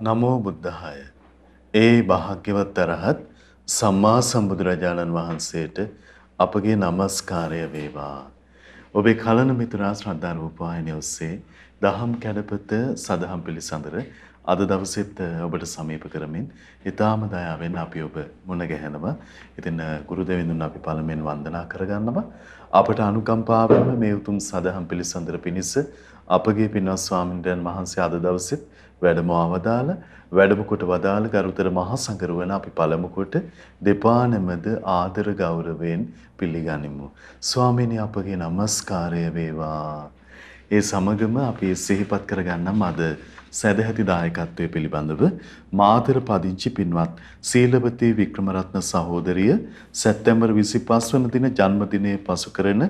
නමෝ බුද්ධාය. ඒ භාග්‍යවත් අරහත් සම්මා සම්බුදුරජාණන් වහන්සේට අපගේ নমස්කාරය වේවා. ඔබේ කලන මිතුරා ශ්‍රද්ධා රූපවාහිනිය ඔස්සේ දහම් කැඩපත සදහම් පිළිසඳර අද දවසෙත් ඔබට සමීප කරමින් ඊටාම දයාවෙන් අපි ඔබ මුණ ගැහෙනවා. ඉතින් ගුරු දෙවිඳුන් අපි පළමුවෙන් වන්දනා කරගන්නවා. අපට අනුකම්පාවෙන් මේ උතුම් සදහම් පිළිසඳර පිණිස අපගේ පින්වත් ස්වාමීන් වහන්සේ අද දවසෙත් වැඩම අවදාළ වැඩම කොට වදාළ ගරුතර මහා සංඝරුවන අපි පළමු කොට දෙපා නැමද ආදර ගෞරවයෙන් පිළිගනිමු. ස්වාමීනි අපගේ নমස්කාරය වේවා. ඒ සමගම අපි සිහිපත් කරගන්නම් අද සදැහැති දායකත්වයේ පිළිබඳව මාතර පදිංචි පින්වත් සීලවතී වික්‍රමරත්න සහෝදරිය සැප්තැම්බර් 25 වන දින ජන්මදිනයේ පසු කරන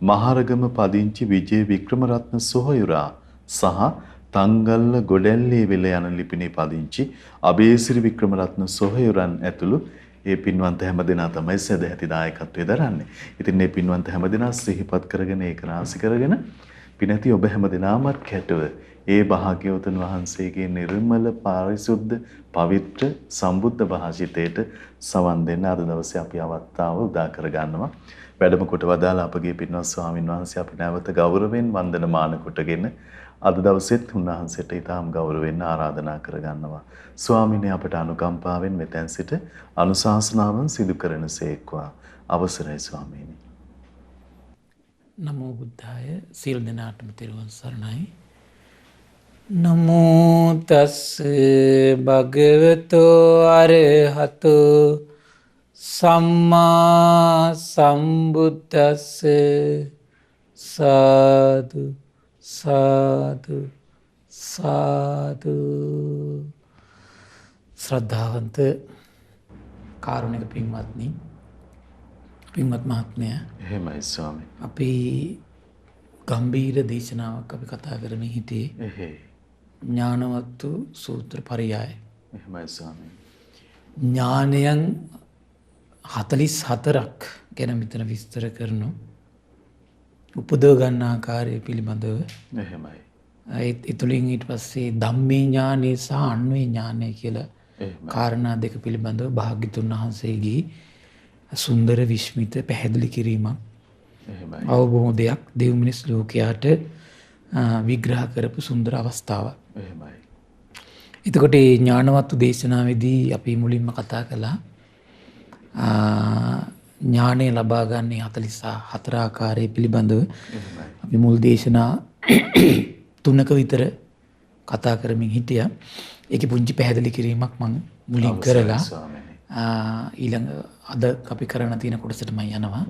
මහරගම පදිංචි විජේ වික්‍රමරත්න සොහොයුරා සහ තංගල්ල ගොඩැල්ලේ වෙල යන ලිපිනේ පදිංචි අබේසිරි වික්‍රමරත්න සොහොයුරන් ඇතුළු ඒ පින්වන්ත හැමදෙනා තමයි සදැහැති දායකත්වයේ දරන්නේ. ඉතින් මේ පින්වන්ත හැමදෙනා සිහිපත් කරගෙන ඒක රාශි කරගෙන පිනැති ඔබ හැමදෙනාමත් කැටව ඒ භාග්‍යවතුන් වහන්සේගේ නිර්මල පාරිශුද්ධ පවිත්‍ර සම්බුද්ධ භාෂිතයට සවන් දෙන්න අද දවසේ අපි අවස්ථාව උදා කර ගන්නවා. වැඩම කොට වදාළ අපගේ පින්වත් ස්වාමින් වහන්සේ අපි නැවත ගෞරවයෙන් වන්දනමාන කොටගෙන අද දවසෙත් උන්වහන්සේට ඊටාම් ගෞරවයෙන් ආරාධනා කර ගන්නවා. ස්වාමීනි අපට අනුකම්පාවෙන් මෙතෙන් සිට අනුශාසනාවන් සිදු කරනසේක්වා. අවසරයි ස්වාමීනි. නමෝ බුද්ධාය. සියලු දෙනාටම තෙරුවන් සරණයි. නමෝ තස් භගවතෝ අරහතෝ සම්මා සම්බුද්දස්ස සාදු සාදු සාදු. ශ්‍රද්ධාවන්ත කාරුණික පින්වත්නි, පින්වත් මහත්මය, එහෙමයි ස්වාමී. අපි ගම්බීර දේශනාවක් අපි කතා කරමින් හිටියේ. එහෙයි. ඥානවත්තු සූත්‍ර පරියාය. එහෙමයි ස්වාමී. ඥානයන් 44ක් ගැන මෙතන විස්තර කරනවා. උපදව ගන්න ආකාරය පිළිබඳව. එහෙමයි. ඒතුලින් ඊට පස්සේ ධම්මේ ඥානෙ සහ අන්වේ ඥානෙ කියලා කාරණා දෙක පිළිබඳව භාග්‍යතුන් වහන්සේගේ සුන්දර විශ්මිත පැහැදිලි කිරීමක්, අවබෝධයක් දෙව් මිනිස් ලෝකයාට විග්‍රහ කරපු සුන්දර අවස්ථාවක්. එහෙමයි. එතකොට මේ ඥානවත්තු දේශනාවේදී අපි මුලින්ම කතා කළා ඥානය ලබා ගන්න 44 ආකාරය පිළිබඳව. අපි මුල් දේශනා 3ක විතර කතා කරමින් හිටියා. ඒකේ පුංචි පැහැදිලි කිරීමක් මම මුලින් කරලා ඊළඟ අද අපි කරන්න තියෙන කොටසට මම යනවා.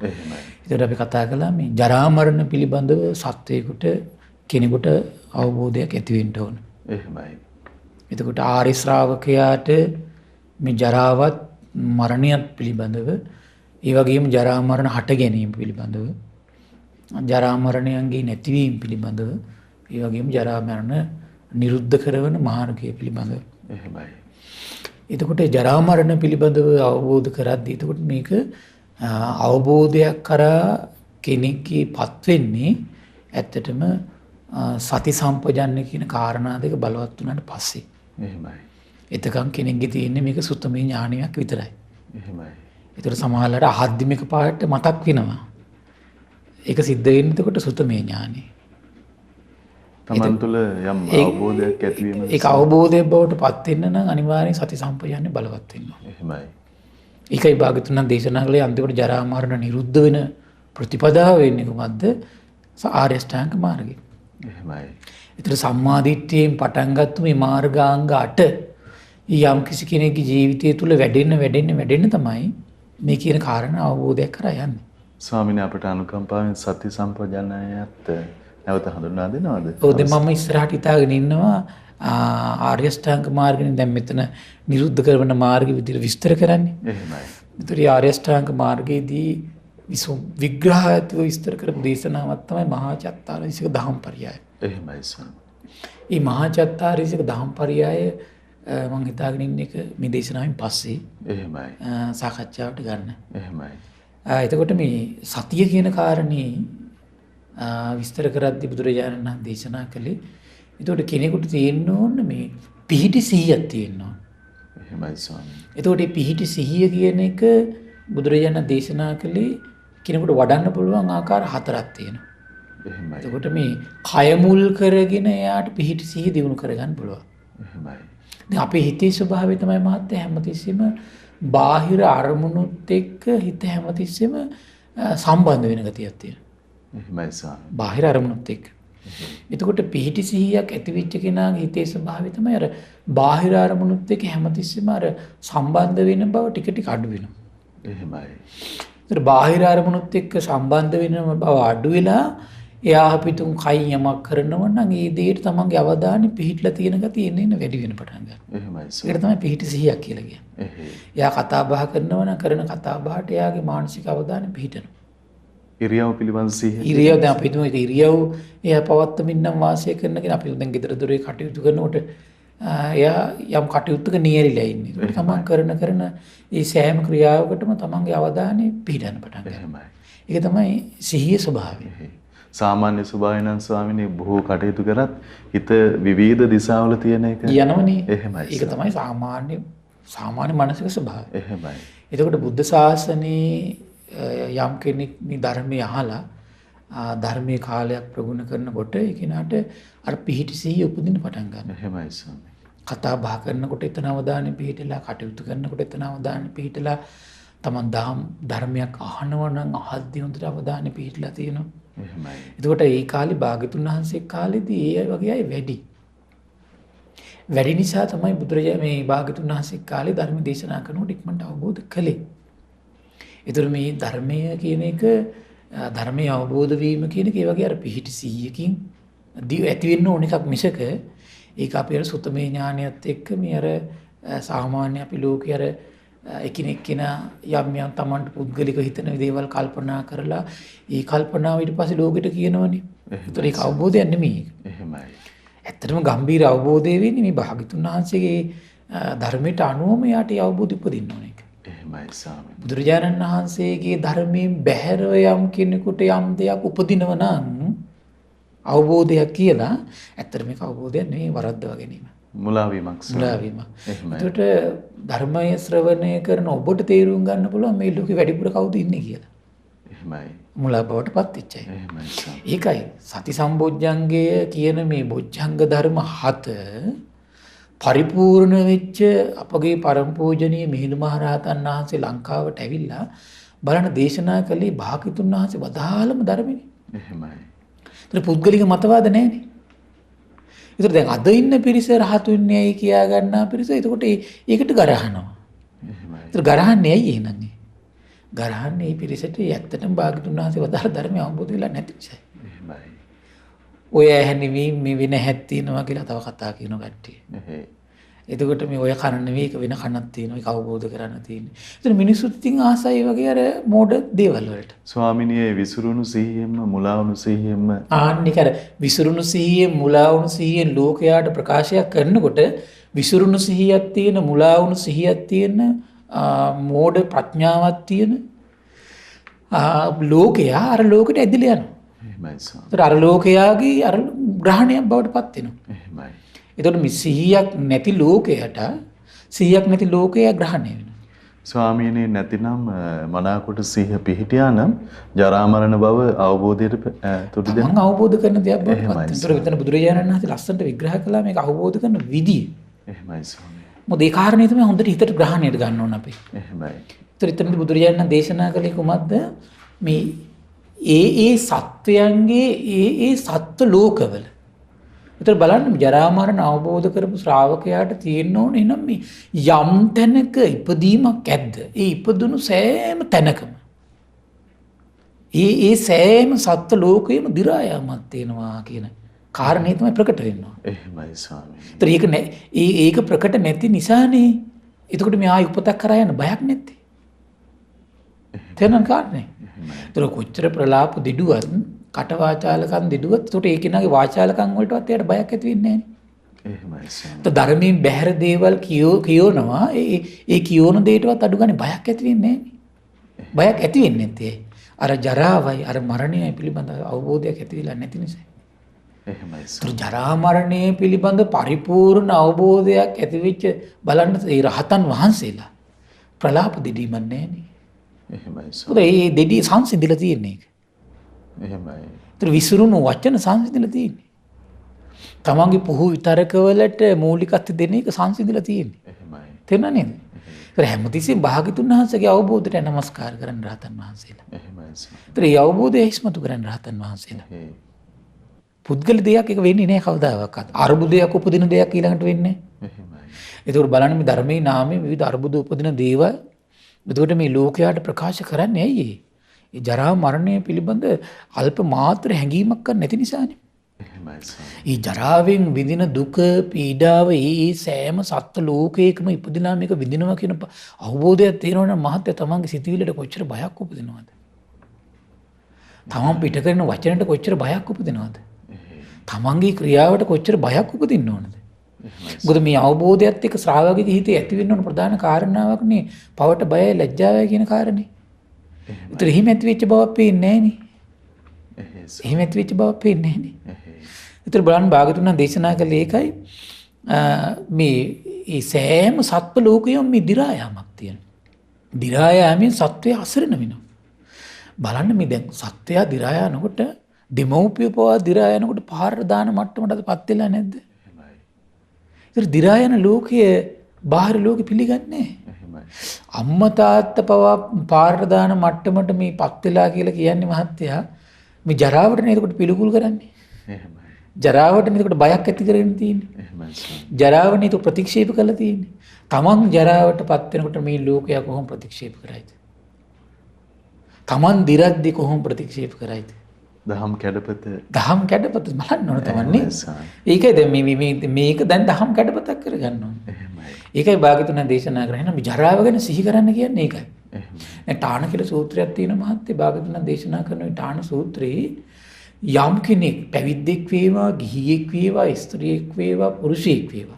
ඒකට අපි කතා කළා මේ ජරා මරණ පිළිබඳව සත්වයකට කෙනෙකුට අවබෝධයක් ඇති වෙන්න ඕන. එහෙමයි. එතකොට ආර්ය ශ්‍රාවකයාට මේ ජරාවත් මරණයත් පිළිබඳව, ඒ වගේම ජරා මරණ හට ගැනීම පිළිබඳව, ජරා මරණයන්ගේ නැතිවීම පිළිබඳව, ඒ වගේම ජරා මරණ නිරුද්ධ කරන මාර්ගය පිළිබඳව. එහෙමයි. එතකොට ජරා මරණ පිළිබඳව අවබෝධ කරද්දී එතකොට මේක අවබෝධයක් කරා කෙනෙක්ගේපත් වෙන්නේ ඇත්තටම සති සම්පජන්‍ය කියන කාරණා දෙක බලවත් වුණාට පස්සේ. එහෙමයි. එතකන් කෙනෙක්ගේ තියෙන්නේ මේක සුත්තමේ ඥානයක් විතරයි. එහෙමයි. ඒතර සමහරවල්ලාට ආධ්‍යාත්මික පාඩට මතක් වෙනවා. ඒක සිද්ධ වෙන්නේ එතකොට සුත්තමේ ඥානෙ. තමන් තුළ යම් අවබෝධයක් ඇති වීම. ඒක අවබෝධයක් බවට පත් වෙන්න නම් අනිවාර්යෙන් සති සම්පජන්‍ය බලවත් වෙන්න ඕනේ. එහෙමයි. ඒකයි භාග්‍යතුන් දේශනා කළේ අන්තිමට ජරා මරණ නිරුද්ධ වෙන ප්‍රතිපදාව වෙන්නේ කොහොමද? ආර්ය අෂ්ටාංග මාර්ගය. එහෙමයි. ඒතර සම්මාදිට්ඨියෙන් පටන් ගත්ත මේ මාර්ගාංග 8 යම් කිසි කෙනෙකුගේ ජීවිතය තුළ වැඩෙන්න තමයි මේ කියන කාරණා අවබෝධයක් කරා යන්නේ. ස්වාමීනි අපට අනුකම්පාවෙන් සති සම්පජානයත් නැවත හඳුන්වා දෙනවද? ඔව් දැන් මම ඉස්සරහට හිතාගෙන ඉන්නවා ආර්ය අෂ්ටාංග මාර්ගනේ දැන් මෙතන නිරුද්ධ කරන මාර්ගය විදිහට විස්තර කරන්නේ. එහෙමයි. ඒතර ආර්ය අෂ්ටාංග මාර්ගයේදී විග්‍රහයත්ව විස්තර කරපු දේශනාවක් තමයි මහා චත්තාරීසික දහම් පරියාය. එහෙමයි ස්වාමී. මේ මහා චත්තාරීසික දහම් පරියාය මම හිතාගෙන ඉන්න එක මේ දේශනාවෙන් පස්සේ එහෙමයි සාකච්ඡාවට ගන්න. එහෙමයි. එතකොට මේ සතිය කියන කාරණේ විස්තර කරද්දී බුදුරජාණන් වහන්සේ දේශනා කළේ එතකොට කෙනෙකුට තියෙන්න ඕන මේ පිහිටි සිහියක් තියෙනවා. එහෙමයි ස්වාමීනි. එතකොට මේ පිහිටි සිහිය කියන එක බුදුරජාණන් දේශනා කළේ කෙනෙකුට වඩන්න පුළුවන් ආකාර 4ක් තියෙනවා. එහෙමයි. එතකොට මේ කය මුල් කරගෙන එයාට පිහිටි සිහිය දිනු කරගන්න පුළුවන්. එහෙමයි. දැන් අපේ හිතේ ස්වභාවය තමයි මහත්තයා හැමතිස්සෙම බාහිර අරමුණුත් එක්ක හිත හැමතිස්සෙම සම්බන්ධ වෙන ගතියක් තියෙනවා. එහෙමයි ස්වාමීනි. බාහිර අරමුණුත් එක්ක. එතකොට පිහිටි සිහියක් ඇතිවෙච්ච කෙනාගේ හිතේ ස්වභාවය තමයි අර බාහිර අරමුණුත් එක්ක හැමතිස්සෙම අර සම්බන්ධ වෙන බව ටික ටික අඩු වෙනවා. එහෙමයි. ඒතර බාහිර අරමුණුත් එක්ක සම්බන්ධ වෙන බව අඩු වෙලා එයා අපිටුම් කයින් යමක් කරනවා නම් ඒ දෙයට තමන්ගේ අවධානය පිහිටලා තියෙන ගතිය එන්න වැඩි වෙන පටන් ගන්නවා. එහෙමයි ඒකට ස්වාමීනි. තමයි පිහිටි සිහියක් කියලා කියන්නේ. එහෙයි. එයා කතා බහ කරනවා නම් කරන කතා බහට එයාගේ මානසික අවධානය පිහිටනවා. ඉරියව් පිළිබඳ සිහිය. ඉරියව් දැන් අපි හිතමු ඒක ඉරියව් එයා පවත්තමින් නම් වාසය කරන කෙනා අපි දැන් ගෙදර දොරේ කටයුතු කරනකොට එයා යම් කටයුත්තක නියැරිලා ඉන්නේ. ඒක තමන් කරන ඒ සෑම ක්‍රියාවකටම තමන්ගේ අවධානය පිහිටන්න පටන් ගන්නවා. එහෙමයි. ඒක තමයි සිහියේ ස්වභාවය. එහෙයි. සාමාන්‍ය ස්වභාවයෙන් නම් ස්වාමීනි බොහෝ කටයුතු කරත් හිත විවිධ දිශාවල තියෙන එක. යනවනේ. එහෙමයි. ඒක තමයි සාමාන්‍ය මානසික ස්වභාවය. එහෙමයි. එතකොට බුද්ධ ශාසනයේ යම් කෙනෙක් මේ ධර්මය අහලා ධර්මයේ කාලයක් ප්‍රගුණ කරනකොට ඒ කෙනාට අර පිහිටි සිහිය උපදින්න පටන් ගන්නවා. එහෙමයි ස්වාමීනි. කතා බහ කරනකොට එතන අවධානය පිහිටලා කටයුතු කරනකොට එතන අවධානය පිහිටලා තමන් ධර්මයක් අහනවා නම් අහද්දී හොඳට අවධානය පිහිටලා තියෙනවා. එහෙමයි. එතකොට ඒ කාලේ භාග්‍යතුන් වහන්සේ කාලේදී ඒ වගේ අය වැඩි නිසා තමයි බුදුරජාණන් මේ භාග්‍යතුන් වහන්සේ කාලේ ධර්ම දේශනා කරනකොට ඉක්මනට අවබෝධ කළේ. ඒතර මේ ධර්මය කියන එක ධර්මයේ අවබෝධ වීම කියන එක ඒ වගේ අර පිහිටි සිහියකින් ඇති වෙන්න ඕන එකක් මිසක ඒක අපි අර සුතමේ ඥානියත් එක්ක මේ අර සාමාන්‍ය අපි ලෝකේ අර එකිනෙක කෙනා යම් තමන්ට පුද්ගලික හිතන දේවල් කල්පනා කරලා ඒ කල්පනාව ඊට පස්සේ ලෝකෙට කියනවනේ. ඒතර ඒක අවබෝධයක් නෙමෙයි. එහෙමයි. ඇත්තටම ගම්බීර අවබෝධය වෙන්නේ මේ භාග්‍යතුන් වහන්සේගේ ධර්මයට අනුවම යාට ඒ අවබෝධය උපදින්න ඕන එක. එහෙමයි ස්වාමීනි. බුදුරජාණන් වහන්සේගේ ධර්මයෙන් බැහැරව යම් කෙනෙකුට යම් දෙයක් උපදිනව නම් අවබෝධයක් කියලා ඇත්තට මේක අවබෝධයක් නෙවෙයි වරද්දව ගැනීම. මුලාවීමක් මුලාවීම. එහෙමයි. ඒකට ධර්මය ශ්‍රවණය කරන ඔබට තේරුම් ගන්න පුළුවන් මේ ලෝකෙ වැඩිපුර කවුද ඉන්නේ කියලා. එහෙමයි. මුලා බවට පත් වෙච්ච අය. එහෙමයි ස්වාමීනි. ඒකයි සති සම්බොජ්ජංගය කියන මේ බොජ්ජංග ධර්ම 7 පරිපූර්ණ වෙච්ච අපගේ පරම පූජනීය මිහිඳු මහරහතන් වහන්සේ ලංකාවට ඇවිල්ලා බලන දේශනා කළේ භාග්‍යතුන් වහන්සේ වදාළම ධර්මනේ. එහෙමයි. ඒතර පුද්ගලික මතවාද නැහැනේ. ඒතර දැන් අද ඉන්න පිරිස රහතුන්නේයි කියා ගන්නා පිරිස එතකොට ඒකට ගරහනවා. එහෙමයි. ඒතර ගරහන්නේ ඇයි එහෙනම්? ගරහන්නේ මේ පිරිසට ඇත්තටම භාග්‍යතුන් වහන්සේ වදාළ ධර්මය අවබෝධ වෙලා නැති නිසා. එහෙමයි. ඔය ඇහෙනිවි මේ වෙන හැත් තියෙනවා කියලා තව කතා කියන කට්ටිය. එහෙයි. එතකොට මේ ඔය කන නෙවෙයි ඒක වෙන කනක් තියෙනවා. ඒක අවබෝධ කරගන්න තියෙන්නේ. ඒතර මිනිස්සුත් ඉතින් ආසයි වගේ අර මෝඩ දේවල් වලට. ස්වාමීනි ඒ විසුරුණු සිහියෙන්ම මුලාවුණු සිහියෙන්ම ආන්නේ කර විසුරුණු සිහියෙන් මුලාවුණු සිහියෙන් ලෝකයාට ප්‍රකාශයක් කරනකොට විසුරුණු සිහියක් තියෙන මුලාවුණු සිහියක් තියෙන මෝඩ ප්‍රඥාවක් තියෙන ලෝකයා අර ලෝකෙට ඇදිලා යනවා. එහෙමයි ස්වාමීනි. ඒතර අර ලෝකයාගේ අර ග්‍රහණයක් බවට පත් වෙනවා. එහෙමයි. එතකොට මේ සිහියක් නැති ලෝකයට සිහියක් නැති ලෝකයා ග්‍රහණය වෙනවා. ස්වාමීනි නැතිනම් මනාකොට සිහිය පිහිටියා නම් ජරා මරණ බව අවබෝධයට තුඩු දෙන්න. මම අවබෝධ කරන දෙයක් බවට එහෙමයි පත් වෙනවා. ඒතර විතර බුදුරජාණන් වහන්සේ ලස්සනට විග්‍රහ කළා මේක අවබෝධ කරන විදිය. එහෙමයි ස්වාමීනි. මොකද ඒ කාරණේ තමයි හොඳට හිතට ග්‍රහණයට ගන්න ඕන අපි. එහෙමයි. ඒතර එතනදී බුදුරජාණන් දේශනා කළේ කුමක්ද? මේ ඒ සත්වයන්ගේ ඒ සත්ව ලෝකවල. ඒතර බලන්න ජරා මරණ අවබෝධ කරපු ශ්‍රාවකයාට තියෙන්න ඕනේ නම් මේ යම් තැනක ඉපදීමක් ඇද්ද? ඒ ඉපදුණු සෑම තැනකම ඒ සෑම සත්ව ලෝකෙම දි รา යාමක් තියෙනවා කියන කාරණේ තමයි ප්‍රකට වෙන්නේ. එහෙමයි ස්වාමීනි. ඒතර ඒක ප්‍රකට නැති නිසානේ එතකොට මේ ආයි උපතක් කරා යන බයක් නැත්තේ. තේරෙනවද කාරණේ? ඒතර කොච්චර ප්‍රලාප දෙඩුවත් කට වාචාලකම් දෙඩුවත් ඒතකොට ඒ කෙනාගේ වාචාලකම් වලටවත් එයාට බයක් ඇති වෙන්නේ නැහැ. එහෙමයි ස්වාමීනි. ඒතර ධර්මයෙන් බැහැර දේවල් කියනවා ඒ කියෝන දෙයටවත් අඩු ගන්න බයක් ඇති වෙන්නේ නැහැ. බයක් ඇති වෙන්නේ නැත්තේ අර ජරාවයි අර මරණයයි පිළිබඳ අවබෝධයක් ඇති වෙලා නැති නිසා. එහෙමයි ඒතර ස්වාමී. ජරා මරණය පිළිබඳ පරිපූර්ණ අවබෝධයක් ඇති වෙච්ච බලන්න ඒ රහතන් වහන්සේලා ප්‍රලාප දෙඩීමක් නැහැනේ. එහෙමයි මොකද ස්වාමී. ඒ දෙඩී සංසිඳිලා තියෙන එක. එහෙමයි. ඒතර විසිරුණු වචන සංසිඳිලා තියෙන්නේ. තමන්ගේ පුහු විතරකවලට මූලිකත්ව දෙන එක සංසිඳිලා තියෙන්නේ. එහෙමයි. තේරුණා නේද? ඒතර හැමතිස්සෙම භාග්‍යතුන් වහන්සේගේ අවබෝධයට නමස්කාර කරන්න රහතන් වහන්සේලා. එහෙමයි ස්වාමී. ඒතර ඒ අවබෝධය හිස්මතු කරන්න රහතන් වහන්සේලා. එහෙයි. පුද්ගල දෙයක් එක වෙන්නේ නැහැ කවදාවත්. අරුබුදයක් උපදින දෙයක් ඊළඟට වෙන්නේ නැහැ. එහෙමයි. ඒකෝට බලන්න මේ ධර්මයේ නාමයෙන් විවිධ අරුබුද උපදින දේවල් එතකොට මේ ලෝකයට ප්‍රකාශ කරන්නේ ඇයි ඒ ජරා මරණය පිළිබඳ අල්ප මාත්‍ර හැඟීමක් නැති නිසානේ. එහෙමයි ස්වාමී. ඒ ජරාවෙන් විඳින දුක පීඩාව ඒ සෑම සත්ත්ව ලෝකයකම ඉපදිනා මේක විඳිනවා කියන අවබෝධයක් තියෙනවනම් මහත්ය තමන්ගේ සිතුවිල්ලට කොච්චර බයක් උපදිනවද? තමන් පිට කරන වචනට කොච්චර බයක් උපදිනවද? තමන්ගේ ක්‍රියාවට කොච්චර බයක් උපදින්න ඕනද? මොකද මේ අවබෝධයත් එක්ක ශ්‍රාවකගේ හිතේ ඇති වෙන්න ඕන ප්‍රධාන කාරණාවක් නේ පවට බයයි ලැජ්ජාවයි කියන කාරණේ. ඒතර එහෙම ඇති වෙච්ච බවක් පේන්නේ නැහනේ. එහෙම ඇති වෙච්ච බවක් පේන්නේ නැහනේ. ඒතර බලන්න භාගතුන් දේශනා කළේ ඒකයි මේ ඒ සෑම සත්ව ලෝකයම මේ දි รา යාමක් තියෙනවා. දි รา යාමෙන් සත්වය අසරණ වෙනවා. බලන්න මේ දැන් සත්වයා දි รา යනකොට දෙමව්පිය පවා දි รา යනකොට පාර දාන මට්ටමටපත් වෙලා නැද්ද? ඒතර දි รา යන ලෝකයේ බාහිර ලෝකෙ පිළිගන්නේ නැහැ. අම්මා තාත්තා පවා පාර දාන මට්ටමට මේ පත් වෙලා කියලා කියන්නේ මහත්තයා මේ ජරාවට නේද කොට පිළිකුල් කරන්නේ. එහෙමයි. ජරාවට නේද කොට බයක් ඇති කරගෙන තියෙන්නේ. එහෙමයි ස්වාමී. ජරාව නේද ප්‍රතික්ෂේප කරලා තියෙන්නේ. තමන් ජරාවට පත් වෙනකොට මේ ලෝකයා කොහොම ප්‍රතික්ෂේප කරයිද? තමන් දිරද්දි කොහොම ප්‍රතික්ෂේප කරයිද? දහම් කැඩපත. දහම් කැඩපත බලන්න ඕන තමන්නේ. ඒකයි දැන් මේක දැන් දහම් කැඩපතක් කරගන්න ඕන. එහෙමයි. ඒකයි භාග්‍යතුන් දේශනා කරන්නේ මේ ජරාව ගැන සිහි කරන්න කියන්නේ ඒකයි. එහෙමයි. දැන් ටාණ කියලා සූත්‍රයක් තියෙනවා මහත්තයා භාග්‍යතුන් දේශනා කරන මේ ටාණ සූත්‍රයේ යම් කෙනෙක් පැවිද්දෙක් වේවා, ගිහියෙක් වේවා, ස්ත්‍රියෙක් වේවා, පුරුෂයෙක් වේවා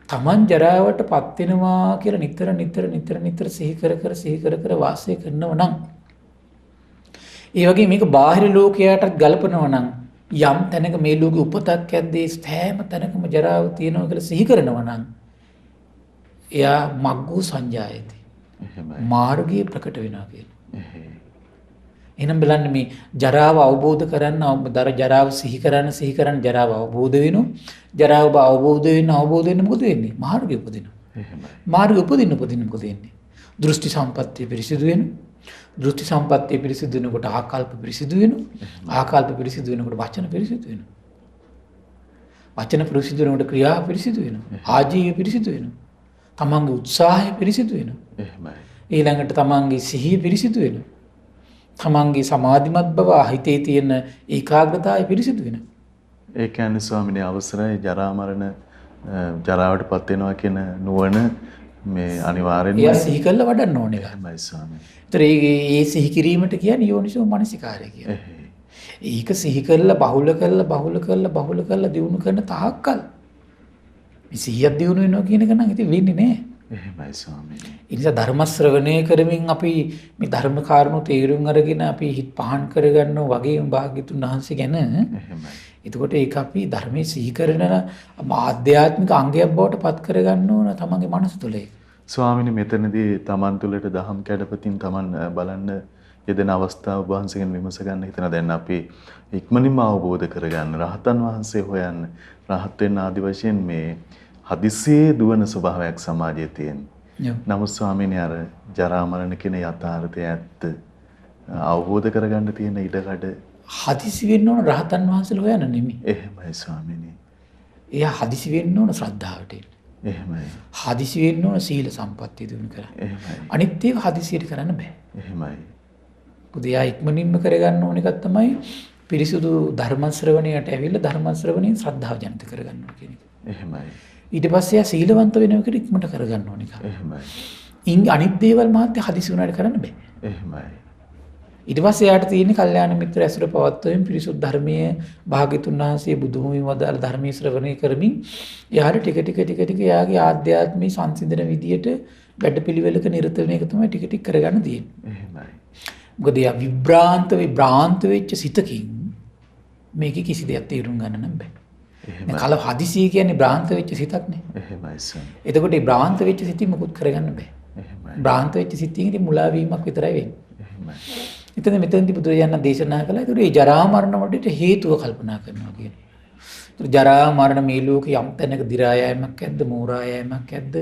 තමන් ජරාවට පත් වෙනවා කියලා නිතර සිහි කර වාසය කරනවා නම් ඒ වගේ මේක බාහිර ලෝකයටත් ගලපනවා නම් යම් තැනක මේ ලෝකෙ උපතක් ඇද්දී හැම තැනකම ජරාව තියෙනවා කියලා සිහි කරනවා නම් එයා මග්ගෝ සංජායති. එහෙමයි. මාර්ගය ප්‍රකට වෙනවා කියලා. එහෙයි. එහෙනම් බලන්න මේ ජරාව අවබෝධ කරන්න ජරාව සිහි කරන්න ජරාව අවබෝධ වෙනවා. ජරාව අවබෝධ වෙන්න මොකද වෙන්නේ? මාර්ගය උපදිනවා. එහෙමයි. මාර්ගය උපදින්න මොකද වෙන්නේ? දෘෂ්ටි සම්පත්තිය පිරිසිදු වෙනවා. දෘෂ්ටි සම්පත්තිය පිරිසිදු වෙනකොට ආකල්ප පිරිසිදු වෙනවා. ආකල්ප පිරිසිදු වෙනකොට වචන පිරිසිදු වෙනවා. වචන පිරිසිදු වෙනකොට ක්‍රියා පිරිසිදු වෙනවා. ආජීවය පිරිසිදු වෙනවා. තමන්ගේ උත්සාහය පිරිසිදු වෙනවා. එහෙමයි. ඊළඟට තමන්ගේ සිහිය පිරිසිදු වෙනවා. තමන්ගේ සමාධිමත් බව හිතේ තියෙන ඒකාග්‍රතාවය පිරිසිදු වෙනවා. ඒ කියන්නේ ස්වාමිනේ අවසරයි ජරා මරණ ජරාවට පත් වෙනවා කියන නුවණ මේ අනිවාර්යෙන්ම එයා සිහි කරලා වඩන්න ඕනේ එක. එහෙමයි ස්වාමී. ඒතර ඒ සිහි කිරීමට කියන්නේ යෝනිසෝ මනසිකාරය කියලා. එහෙයි. ඒක සිහි කරලා බහුල කරලා දියුණු කරන තාක්කල් මේ සිහියක් දියුණු වෙනවා කියන එක නම් ඉතින් වෙන්නේ නැහැ. එහෙමයි ස්වාමීනි. ඒ නිසා ධර්ම ශ්‍රවණය කරමින් අපි මේ ධර්ම කාරණු තේරුම් අරගෙන අපි හිත පහන් කරගන්නවා වගේම භාග්‍යතුන් වහන්සේ ගැන. එහෙමයි. එතකොට ඒක අපි ධර්මයේ සිහි කරන ආධ්‍යාත්මික අංගයක් බවට පත් කරගන්න ඕන තමන්ගේ මනස තුළ. ස්වාමීනි මෙතනදී තමන් තුළට දහම් කැඩපතින් තමන් බලන්න යෙදෙන අවස්ථාව වහන්සේගෙන් විමස ගන්න හිතන දැන් අපි ඉක්මනින්ම අවබෝධ කරගන්න රහතන් වහන්සේ හොයන්න රහත් වෙන්න ආදි වශයෙන් මේ හදිසියේ දුවන ස්වභාවයක් සමාජයේ තියෙන. නමුත් ස්වාමීනි අර ජරා මරණ කියන යථාර්ථය ඇත්ත අවබෝධ කරගන්න තියෙන ඉඩකඩ හදිසි වෙන්න ඕන රහතන් වහන්සේලා හොයන්න නෙමෙයි. එහෙමයි ස්වාමීනි. එයා හදිසි වෙන්න ඕන ශ්‍රද්ධාවට එන්න. එහෙමයි. හදිසි වෙන්න ඕන සීල සම්පත්තිය දිනු කරන්න. එහෙමයි. අනිත් ඒවා හදිසියට කරන්න බෑ. එහෙමයි. පුදු එයා ඉක්මනින්ම කරගන්න ඕන එකක් තමයි පිරිසුදු ධර්ම ශ්‍රවණයට ඇවිල්ලා ධර්ම ශ්‍රවණයෙන් ශ්‍රද්ධාව ජනිත කරගන්නවා කියන එක. එහෙමයි. ඊට පස්සේ එයා සීලවන්ත වෙන එකට ඉක්මනට කරගන්න ඕන එක. එහෙමයි. අනිත් දේවල් මහත්ය හදිසි වුණාට කරන්න බෑ. එහෙමයි. ඊට පස්සේ යාට තියෙන කල්යාණ මිත්‍ර ඇසුර පවත්වමින් පිරිසුදු ධර්මයේ භාග්‍යතුන් වහන්සේ බුදුමුවින් වදාළ ධර්මයේ ශ්‍රවණය කරමින් යාට ටික යාගේ ආධ්‍යාත්මී සංසිඳන විදියට වැඩපිළිවෙලක නිරත වෙන එක තමයි ටික කරගන්න තියෙන්නේ. එහෙමයි. මොකද යා විභ්‍රාන්ත වෙච්ච සිතකින් මේකේ කිසි දෙයක් තේරුම් ගන්න නම් බෑ. එහෙමයි. දැන් කල හදිසිය කියන්නේ භ්‍රාන්ත වෙච්ච සිතක්නේ. එහෙමයි ස්වාමී. එතකොට මේ භ්‍රාන්ත වෙච්ච සිතින් මොකුත් කරගන්න බෑ. එහෙමයි. භ්‍රාන්ත වෙච්ච සිතින් ඉතින් මුලා වීමක් විතරයි වෙන්නේ. එහෙමයි. මෙතනදී බුදුරජාණන් දේශනා කළා ඒතර මේ ජරා මරණ වලට හේතුව කල්පනා කරනවා කියන්නේ. ඒතර ජරා මරණ මේ ලෝකේ යම් තැනක දි รา යෑමක් ඇද්ද, මෝරා යෑමක් ඇද්ද,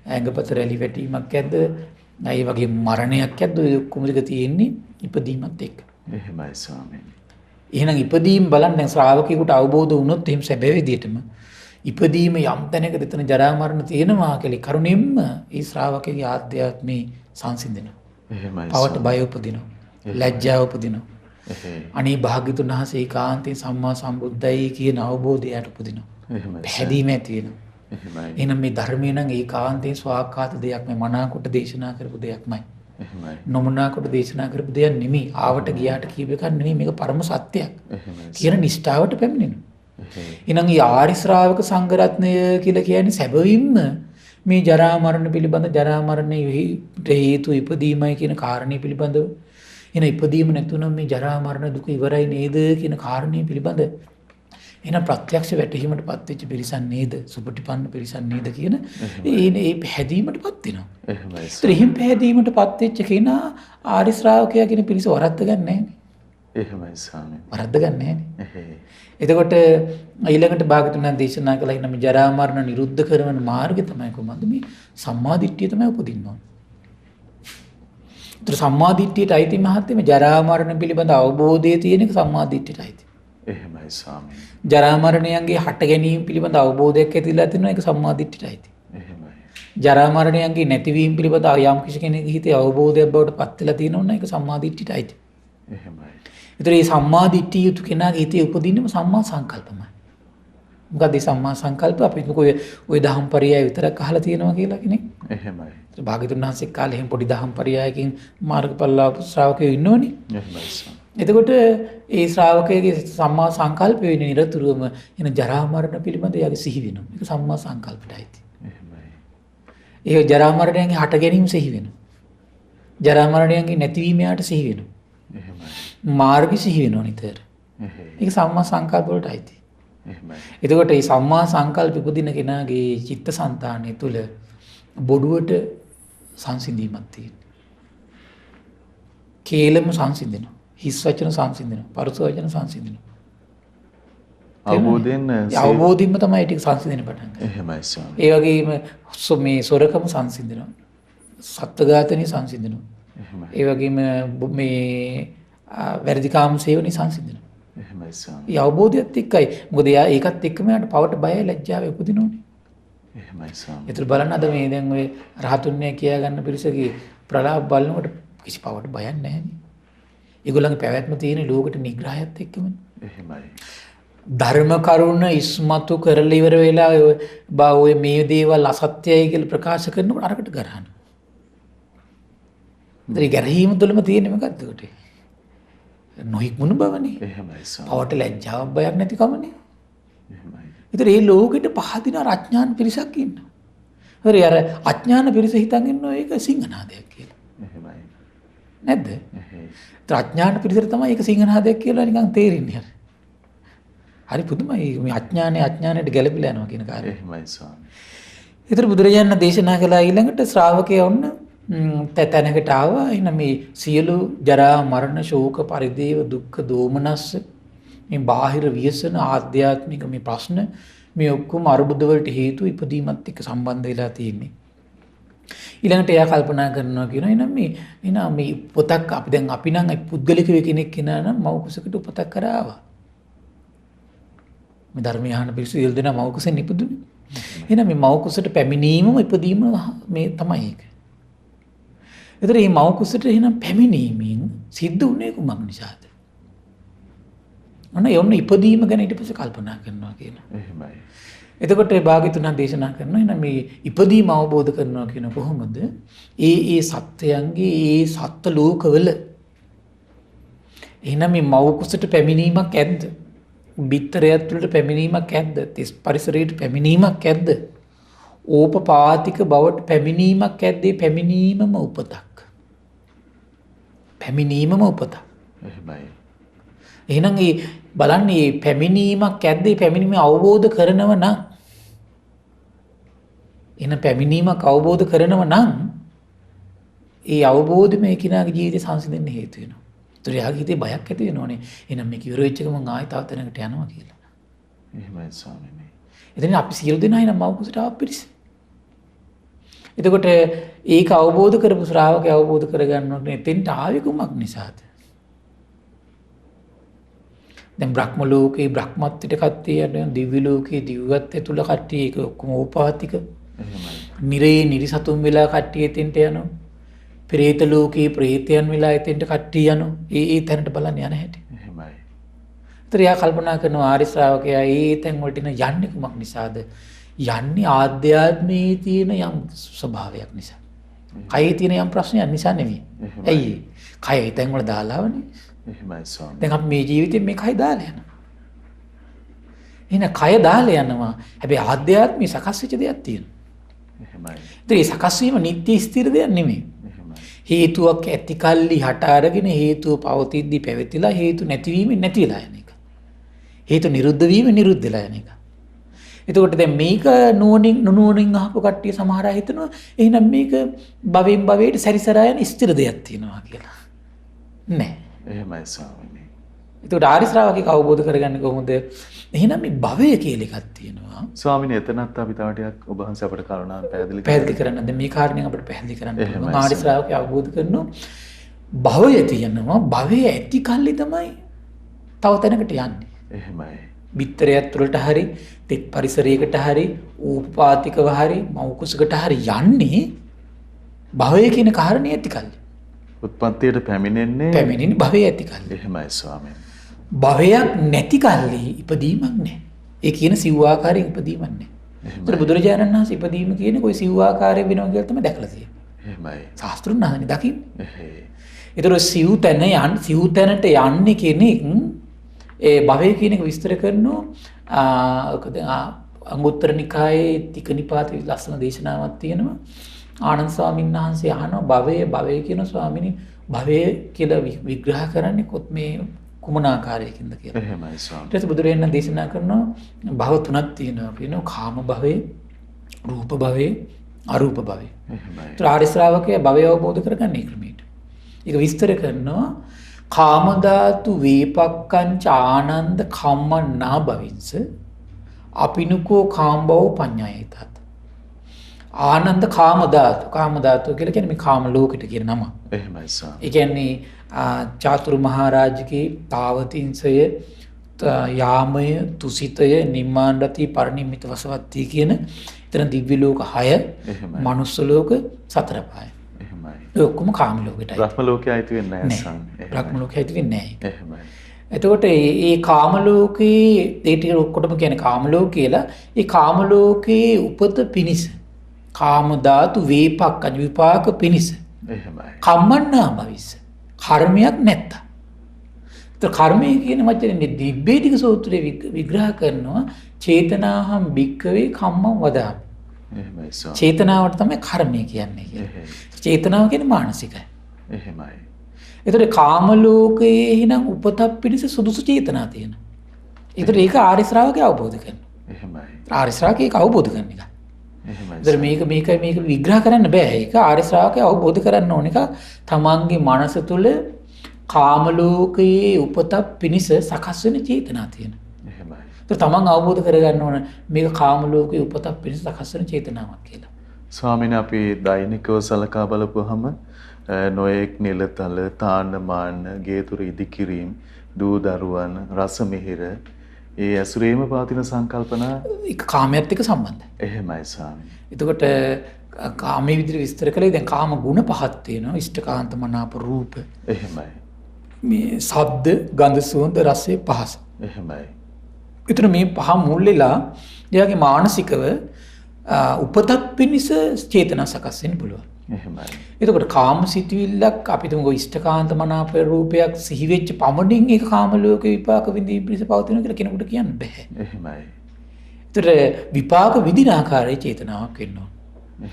ඇඟපත රැලි වැටීමක් ඇද්ද, ඒ වගේ මරණයක් ඇද්ද ඔය ඔක්කොම ටික තියෙන්නේ ඉපදීමත් එක්ක. එහෙමයි ස්වාමීනි. එහෙනම් ඉපදීම බලන්න දැන් ශ්‍රාවකයෙකුට අවබෝධ වුණොත් එහෙම සැබෑ විදියටම ඉපදීම යම් තැනක දෙතන ජරා මරණ තියෙනවා කියලා කරුණෙම්ම ඒ ශ්‍රාවකගේ ආධ්‍යාත්මේ සංසිඳෙනවා. එහෙමයි. පවට බය උපදිනවා. ලැජ්ජාව උපදිනවා. එහෙයි. අනේ භාග්‍යතුන් වහන්සේ ඒකාන්තයෙන් සම්මා සම්බුද්දයි කියන අවබෝධයට උපදිනවා. එහෙමයි. පැහැදීම ඇති වෙනවා. එහෙමයි. එහෙනම් මේ ධර්මය නම් ඒකාන්තයෙන් ස්වාක්කාත දෙයක් නෙමෙයි මනාකොට දේශනා කරපු දෙයක්මයි. එහෙමයි. නොමනාකොට දේශනා කරපු දෙයක් නෙමෙයි. ආවට ගියාට කියව එකක් නෙමෙයි මේක පරම සත්‍යයක්. එහෙමයි. කියන නිෂ්ඨාවට පැමිණෙනවා. එහෙයි. එහෙනම් මේ ආරි ශ්‍රාවක සංඝරත්නය කියලා කියන්නේ සැබවින්ම මේ ජරා මරණ පිළිබඳ ජරා මරණයට හේතු ඉපදීමයි කියන කාරණේ පිළිබඳව එන ඉපදීම නැතුණම මේ ජරා මරණ දුක ඉවරයි නේද කියන කාරණේ පිළිබඳ එන ප්‍රත්‍යක්ෂ වැටහීමටපත් වෙච්ච පිරිසක් නේද සුපටිපන්න පිරිසක් නේද කියන ඒ පැහැදීමටපත් වෙනවා. එහෙමයි. ඒතර එහෙම පැහැදීමටපත් වෙච්ච කෙනා ආරි ශ්‍රාවකයා කියන පිරිස වරද්ද ගන්න නැහැ නේ. එහෙමයි ස්වාමීනි. වරද්ද ගන්න නැහැ නේ. එහෙයි. එතකොට ඊළඟට භාගතුන් දේශනා කළා ඉන්න මේ ජරා මරණ නිරුද්ධ කරන මාර්ගය තමයි කොහොමද මේ සම්මාදිට්ඨිය තමයි උපදින්න ඕනේ. ඒතර සම්මාදිට්ඨියට අයිති මහත්මේ මේ ජරා මරණ පිළිබඳ අවබෝධය තියෙන එක සම්මාදිට්ඨියට අයිති. එහෙමයි ස්වාමීනි. ජරා මරණයන්ගේ හට ගැනීම පිළිබඳ අවබෝධයක් ඇතිලා තියෙනවා ඒක සම්මාදිට්ඨියට අයිති. එහෙමයි. ජරා මරණයන්ගේ නැතිවීම පිළිබඳ යම් කිසි කෙනෙකුගේ හිතේ අවබෝධයක් බවට පත් වෙලා තියෙනවා නම් ඒක සම්මාදිට්ඨියට අයිති. එහෙමයි. ඒතර මේ සම්මාදිට්ඨිය යුතු කෙනාගේ හිතේ උපදින්නම සම්මා සංකල්පමයි. මොකද මේ සම්මා සංකල්ප අපි ඔය දහම් පරියාය විතරක් අහලා තියෙනවා කියලා කෙනෙක්. එහෙමයි. ඒතර භාග්‍යතුන් වහන්සේ කාලේ එහෙම පොඩි දහම් පරියායකින් මාර්ගඵල ශ්‍රාවකයෝ ඉන්නෝනේ. එහෙමයි ස්වාමීනි. එතකොට ඒ ශ්‍රාවකයාගේ සම්මා සංකල්ප වෙන නිරතුරුවම එන ජරා මරණ පිළිබඳ යාගේ සිහි වෙනවා. ඒක සම්මා සංකල්පයයි. එහෙමයි. ඒ ජරා මරණයන්ගේ හට ගැනීම සිහි වෙනවා. ජරා මරණයන්ගේ නැතිවීම යාට සිහි වෙනවා. එහෙමයි. මාර්ගය සිහි වෙනවා නිතර. එහෙයි. ඒක සම්මා සංකල්ප වලට අයිති. එහෙමයි. එතකොට මේ සම්මා සංකල්ප උපදින කෙනාගේ චිත්තසංතානය තුළ බොඩුවට සංසිඳීමක් තියෙනවා. කේලම සංසිඳෙනවා. හිස් වචන සංසිඳෙනවා. පරුස වචන සංසිඳෙනවා. අවබෝධයෙන් අවබෝධයෙන්ම තමයි ටික සංසිඳෙන්න පටන් ගන්නේ. එහෙමයි ස්වාමීනි. ඒ වගේම මේ සොරකම සංසිඳෙනවා. සත්ත්ව සංසිඳෙනවා. එහෙමයි. ඒ වගේම මේ වැරදිකාම සේවනයේ සංසිඳෙනවා. එහෙමයි ස්වාමීනි. ඒ අවබෝධයත් එක්කයි. මොකද එයා ඒකත් එක්කම යාට පවට බයයි ලැජ්ජාව උපදිනෝනේ. එහෙමයි ස්වාමීනි. ඒතර බලන්න අද මේ දැන් ඔය රහතුන්නේ කියා ගන්න පිරිසගේ ප්‍රලාප බලනකොට කිසි පවට බයක් නැහැ නේ. ඒගොල්ලන්ගේ පැවැත්ම තියෙන ලෝකෙට නිග්‍රහයත් එක්කමනේ. එහෙමයි. ධර්ම කරුණ ඉස්මතු කරලා ඉවර වෙලා ඔය මේ දේවල් අසත්‍යයි කියලා ප්‍රකාශ කරනකොට අරකට ගරහන. ඒ ගැරහීම තුළම තියෙන්නේ මොකක්ද උට? නොහික්මුණු බවනේ. එහෙමයි ස්වාමීනි. පවට ලැජ්ජාවක් බයක් නැතිකමනේ. එහෙමයි. ඒතර මේ ලෝකෙට පහදින අඥාන පිරිසක් ඉන්නවා. හරි අර අඥාන පිරිස හිතන් ඉන්නවා ඒක සිංහනාදයක් කියලා. එහෙමයි. නැද්ද? එහෙයි. ඒතර අඥාන පිරිසට තමයි ඒක සිංහනාදයක් කියලා නිකන් තේරෙන්නේ. හරි පුදුමයි මේ අඥානයට ගැළපිලා යනවා කියන කාර්යය. එහෙමයි ස්වාමීනි. ඒතර බුදුරජාණන් දේශනා කළා ඊළඟට ශ්‍රාවකයා වුණ තැනකට ආවා. එහෙනම් මේ සියලු ජරා මරණ ශෝක පරිදේව දුක්ඛ දෝමනස්ස මේ බාහිර ව්‍යසන ආධ්‍යාත්මික මේ ප්‍රශ්න මේ ඔක්කොම අරුබුද වලට හේතු ඉදීමත් එක්ක සම්බන්ධ වෙලා තියෙන්නේ. ඊළඟට එයා කල්පනා කරනවා කියනවා එහෙනම් මේ උපතක් අපි නම් පුද්ගලික කෙනෙක් කෙනා නම් මව් කුසකට උපතක් කරාවා. මේ ධර්මය අහන පිරිස ඉල් දෙනා මව් කුසෙන් ඉපදුනේ. එහෙනම් මේ මව් කුසට පැමිණීමම ඉපදීම මේ තමයි ඒක. ඒතර මේ මව් කුසට එහෙනම් පැමිණීමෙන් සිද්ධ වුණේ කුමක් නිසාද? ඔන්න ඉපදීම ගැන ඊට පස්සේ කල්පනා කරනවා කියනවා. එහෙමයි. එතකොට ඒ භාග්‍යතුන් දේශනා කරනවා එහෙනම් මේ ඉපදීම අවබෝධ කරනවා කියන කොහොමද? ඒ සත්‍යයන්ගේ ඒ සත්ත්ව ලෝකවල එහෙනම් මේ මව් කුසට පැමිණීමක් ඇද්ද? බිත්තරයත් වලට පැමිණීමක් ඇද්ද? තිස් පරිසරයට පැමිණීමක් ඇද්ද? ඕපපාතික බවට පැමිණීමක් ඇද්ද? පැමිණීමම උපතක්. පැමිණීමම උපතක්. එහෙමයි. එහෙනම් ඒ බලන්න මේ පැමිණීමක් ඇද්දේ පැමිණීම අවබෝධ කරනව නම් එන පැමිණීමක් අවබෝධ කරනව නම් ඒ අවබෝධය මේ කෙනාගේ ජීවිතය සංසිඳෙන්න හේතු වෙනවා. ඒතර යාගේ හිතේ බයක් ඇති වෙනවනේ. එහෙනම් මේක ඉවර වෙච්ච එක මං ආයෙ තව තැනකට යනවා කියලා. එහෙමයි ස්වාමීනි. එතන අපි සියලු දෙනා එනම් මව කුසට ආව පිරිස. එතකොට ඒක අවබෝධ කරපු ශ්‍රාවකයා අවබෝධ කරගන්නකොට එතෙන්ට ආවේ කුමක් නිසාද? දැන් බ්‍රහ්ම ලෝකේ බ්‍රහ්මත්වයට කට්ටිය යන දිව්‍ය ලෝකේ දිව්‍යත්වය තුල කට්ටිය ඒක ඔක්කොම ඕපාතික. එහෙමයි. නිරේ නිරිසතුන් වෙලා කට්ටිය එතෙන්ට යනවා. ප්‍රේත ලෝකේ ප්‍රේතයන් වෙලා එතෙන්ට කට්ටිය යනවා. ඒ තැනට බලන්න යන හැටි. එහෙමයි. ඒතර යා කල්පනා කරනවා ආර්ය ශ්‍රාවකයා ඒ තැන් වලට යන්නේ කුමක් නිසාද? යන්නේ ආධ්‍යාත්මයේ තියෙන යම් ස්වභාවයක් නිසා. කයේ තියෙන යම් ප්‍රශ්නයක් නිසා නෙවෙයි. ඇයි? කය ඒ තැන් වල දාලාවනේ. එහෙමයි ස්වාමීනි. දැන් අපි මේ ජීවිතේ මේ කය දාලා යනවා. එහෙනම් කය දාලා යනවා. හැබැයි ආධ්‍යාත්මය සකස් වෙච්ච දෙයක් තියෙනවා. එහෙමයි. ඒ සකස් වීම නිත්‍ය ස්ථිර දෙයක් නෙමෙයි. එහෙමයි. හේතුවක් ඇති කල්ලි හට අරගෙන හේතුව පවතිද්දී පැවතිලා හේතු නැතිවීමෙන් නැතිලා යන එක. හේතු නිරුද්ධ වීම නිරුද්ධ වෙලා යන එක. එතකොට දැන් මේක නුවණින් අහපු කට්ටිය සමහර අය හිතනවා එහෙනම් මේක භවෙන් භවයට සැරිසරා යන ස්ථිර දෙයක් තියෙනවා කියලා. නෑ. එහෙමයි ස්වාමීනි. එතකොට ආර්ය ශ්‍රාවකෙක් අවබෝධ කරගන්නේ කොහොමද? එහෙනම් මේ භවය කියලා එකක් තියෙනවා. ස්වාමීනි එතනත් අපි තව ටිකක් ඔබ වහන්සේ අපට කරුණාවෙන් පැහැදිලි කරන්න. දැන් මේ කාරණේ අපිට පැහැදිලි කරන්න ඕන. ආර්ය ශ්‍රාවකයා අවබෝධ කරනවා භවය තියෙනවා. භවය ඇති කල්ලි තමයි තව තැනකට යන්නේ. එහෙමයි. බිත්තරයක් තුළට හරි තෙත් පරිසරයකට හරි ඌපපාතිකව හරි මෞකුසකට හරි යන්නේ භවය කියන කාරණේ ඇති කල්ලි. උත්පත්තියට පැමිණෙන්නේ භවය ඇති කල්ලි. එහෙමයි ස්වාමීනි. භවයක් නැති කල්ලි ඉපදීමක් නැහැ. ඒ කියන සිව් ආකාරයෙන් ඉපදීමක් නැහැ. ඒතර බුදුරජාණන් වහන්සේ ඉපදීම කියන්නේ કોઈ සිව් ආකාරයෙන් වෙනවා කියලා තමයි දැකලා තියෙන්නේ. එහෙමයි. ශාස්ත්‍රුන් වහන්සේ දකින්නේ. එහෙයි. ඒතර සිව් තැනට යන්නේ කෙනෙක් ඒ භවය කියන එක විස්තර කරනවා අංගුත්තර නිකායේ තික නිපාතේ ලස්සන දේශනාවක් තියෙනවා. ආනන්ද ස්වාමීන් වහන්සේ අහනවා භවය කියන ස්වාමීනි භවය කියලා විග්‍රහ කරන්නේ කොත් මේ කුමන ආකාරයකින්ද කියලා. එහෙමයි ස්වාමීනි. ඊට පස්සේ බුදුරජාණන් දේශනා කරනවා භව තුනක් තියෙනවා. කියනවා කාම භවය, රූප භවය, අරූප භවය. එහෙමයි. ඒතර ආර්ය ශ්‍රාවකයා භවය අවබෝධ කරගන්නේ ක්‍රමයට. ඒක විස්තර කරනවා කාම ධාතු වේපක්කංච ආනන්ද කම්මන්නා භවින්ස අපිනුකෝ කාම්බව පඤ්ඤායතත්. ආනන්ද කාම ධාතු කියලා කියන්නේ මේ කාම ලෝකෙට කියන නම. එහෙමයි ස්වාමීනි. ඒ කියන්නේ චාතුරු මහරජගේ තාවතින්සය යාමය තුසිතය නිම්මාණ්ඩති පරිනිම්මිත වසවත්ති කියන එතන දිව්‍ය ලෝක 6 මනුස්ස ලෝක 4 පහයි. එහෙමයි. ඒ ඔක්කොම කාම ලෝකෙටයි. බ්‍රහ්ම ලෝකයේ අයිති වෙන්නේ නැහැ ස්වාමීනි. බ්‍රහ්ම ලෝකයේ අයිති වෙන්නේ නැහැ. එහෙමයි. එතකොට මේ කාම ලෝකේ ඒ ටික ඔක්කොටම කියන්නේ කාම ලෝක කියලා. ඒ කාම ලෝකේ උපත පිනිස කාම ධාතු වේපක්ක විපාක පිනිස. එහෙමයි. කම්මන්නා භවිස්ස කර්මයක් නැත්තා. ඒතර කර්මය කියන වචනේ දිබ්බේටික සූත්‍රයේ විග්‍රහ කරනවා චේතනාහම් භික්කවේ කම්මං වදාමි. එහෙමයි ස්වාමීනි. චේතනාවට තමයි කර්මය කියන්නේ කියලා. චේතනාව කියන්නේ මානසිකයි. එහෙමයි. ඒතර කාම ලෝකයේ හිනම් උපතක් පිණිස සුදුසු චේතනා තියෙනවා. ඒතර ඒක ආර්ය ශ්‍රාවකයා අවබෝධ කරනවා. එහෙමයි. ආර්ය ශ්‍රාවකයා ඒක අවබෝධ කරන එක. එහෙමයි. ඒතර මේක විග්‍රහ කරන්න බෑ. ඒක ආර්ය ශ්‍රාවකයා අවබෝධ කරන්න ඕන එක තමන්ගේ මනස තුළ කාම ලෝකයේ උපතක් පිණිස සකස් වෙන චේතනා තියෙනවා. එහෙමයි. ඒතර තමන් අවබෝධ කරගන්න ඕන මේක කාම ලෝකයේ උපතක් පිණිස සකස් වෙන චේතනාවක් කියලා. ස්වාමීනි අපි දෛනිකව සලකා බලපුවහම නොයෙක් නිලතල තාන්න මාන්න ගේතුරු ඉදිකිරීම දූ දරුවන් රස මිහිර ඒ ඇසුරේම පවතින සංකල්පනා ඒක කාමයට එක්ක සම්බන්ධයි. එහෙමයි ස්වාමීනි. එතකොට කාමයේ විදිහට විස්තර කළේ දැන් කාම ගුණ පහක් තියෙනවා. ඉෂ්ඨකාන්ත මනාප රූප. එහෙමයි. මේ ශබ්ද ගන්ධ සුවඳ රසය පහස. එහෙමයි. ඒතර මේ පහ මුල් වෙලා එයාගේ මානසිකව උපතක් පිණිස චේතනා සකස් වෙන්න පුළුවන්. එහෙමයි. එතකොට කාම සිතුවිල්ලක් අපි තුමු ඉෂ්ඨකාන්ත මනාප රූපයක් සිහි වෙච්ච පමණින් ඒක කාම ලෝක විපාක විඳින්න පිණිස පවතින කියලා කෙනෙකුට කියන්න බෑ. එහෙමයි. ඒතර විපාක විඳින ආකාරයේ චේතනාවක් වෙන්න ඕන.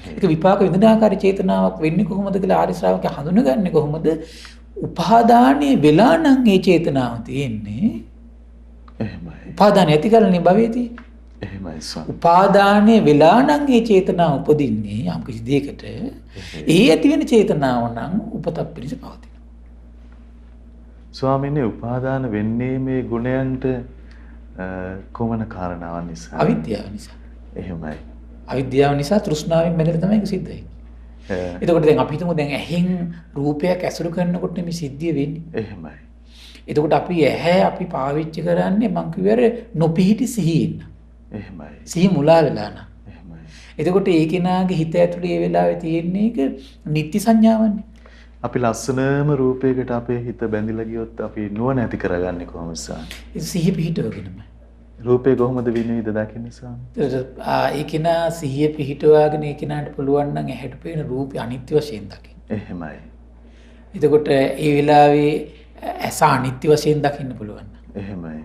ඒක විපාක විඳින ආකාරයේ චේතනාවක් වෙන්නේ කොහොමද කියලා ආර්ය ශ්‍රාවකයා හඳුනගන්නේ කොහොමද? උපාදානයේ වෙලා නම් ඒ චේතනාව තියෙන්නේ. එහෙමයි. උපාදාන ඇති කරන්නේ භවයේදී. එහෙමයි ස්වාමී. උපාදානයේ වෙලා නම් ඒ චේතනාව උපදින්නේ යම් කිසි දෙයකට. ඒ ඇති වෙන චේතනාව නම් උපතක් පිණිස පවතින. ස්වාමීනි උපාදාන වෙන්නේ මේ ගුණයන්ට කොමන කාරණාවක් නිසා? අවිද්‍යාව නිසා. එහෙමයි. අවිද්‍යාව නිසා තෘෂ්ණාවෙන් බැඳලා තමයි ඒක සිද්ධ වෙන්නේ. එතකොට දැන් අපි හිතමු දැන් ඇහෙන් රූපයක් ඇසුරු කරනකොට මේ සිද්ධිය වෙන්නේ. එහෙමයි. එතකොට අපි ඇහැ අපි පාවිච්චි කරන්නේ මං කිව්වර නොපිහිටි සිහියෙන්. එහෙමයි. සිහි මුලා වෙලා නම්. එහෙමයි. එතකොට ඒ කෙනාගේ හිත ඇතුලේ ඒ වෙලාවේ තියෙන්නේ ඒක නිත්‍ය සංඥාවන්නේ. අපි ලස්සනම රූපයකට අපේ හිත බැඳිලා ගියොත් අපි නුවණ ඇති කරගන්නේ කොහොමද ස්වාමී? ඒ සිහිය පිහිටවගෙනම. රූපේ කොහොමද විනිවිද දකින්නේ ස්වාමී? ඒ කෙනා සිහිය පිහිටවාගෙන ඒ කෙනාට පුළුවන් නම් ඇහැට පේන රූපය අනිත්‍ය වශයෙන් දකින්න. එහෙමයි. එතකොට ඒ වෙලාවේ ඇස අනිත්‍ය වශයෙන් දකින්න පුළුවන්. එහෙමයි.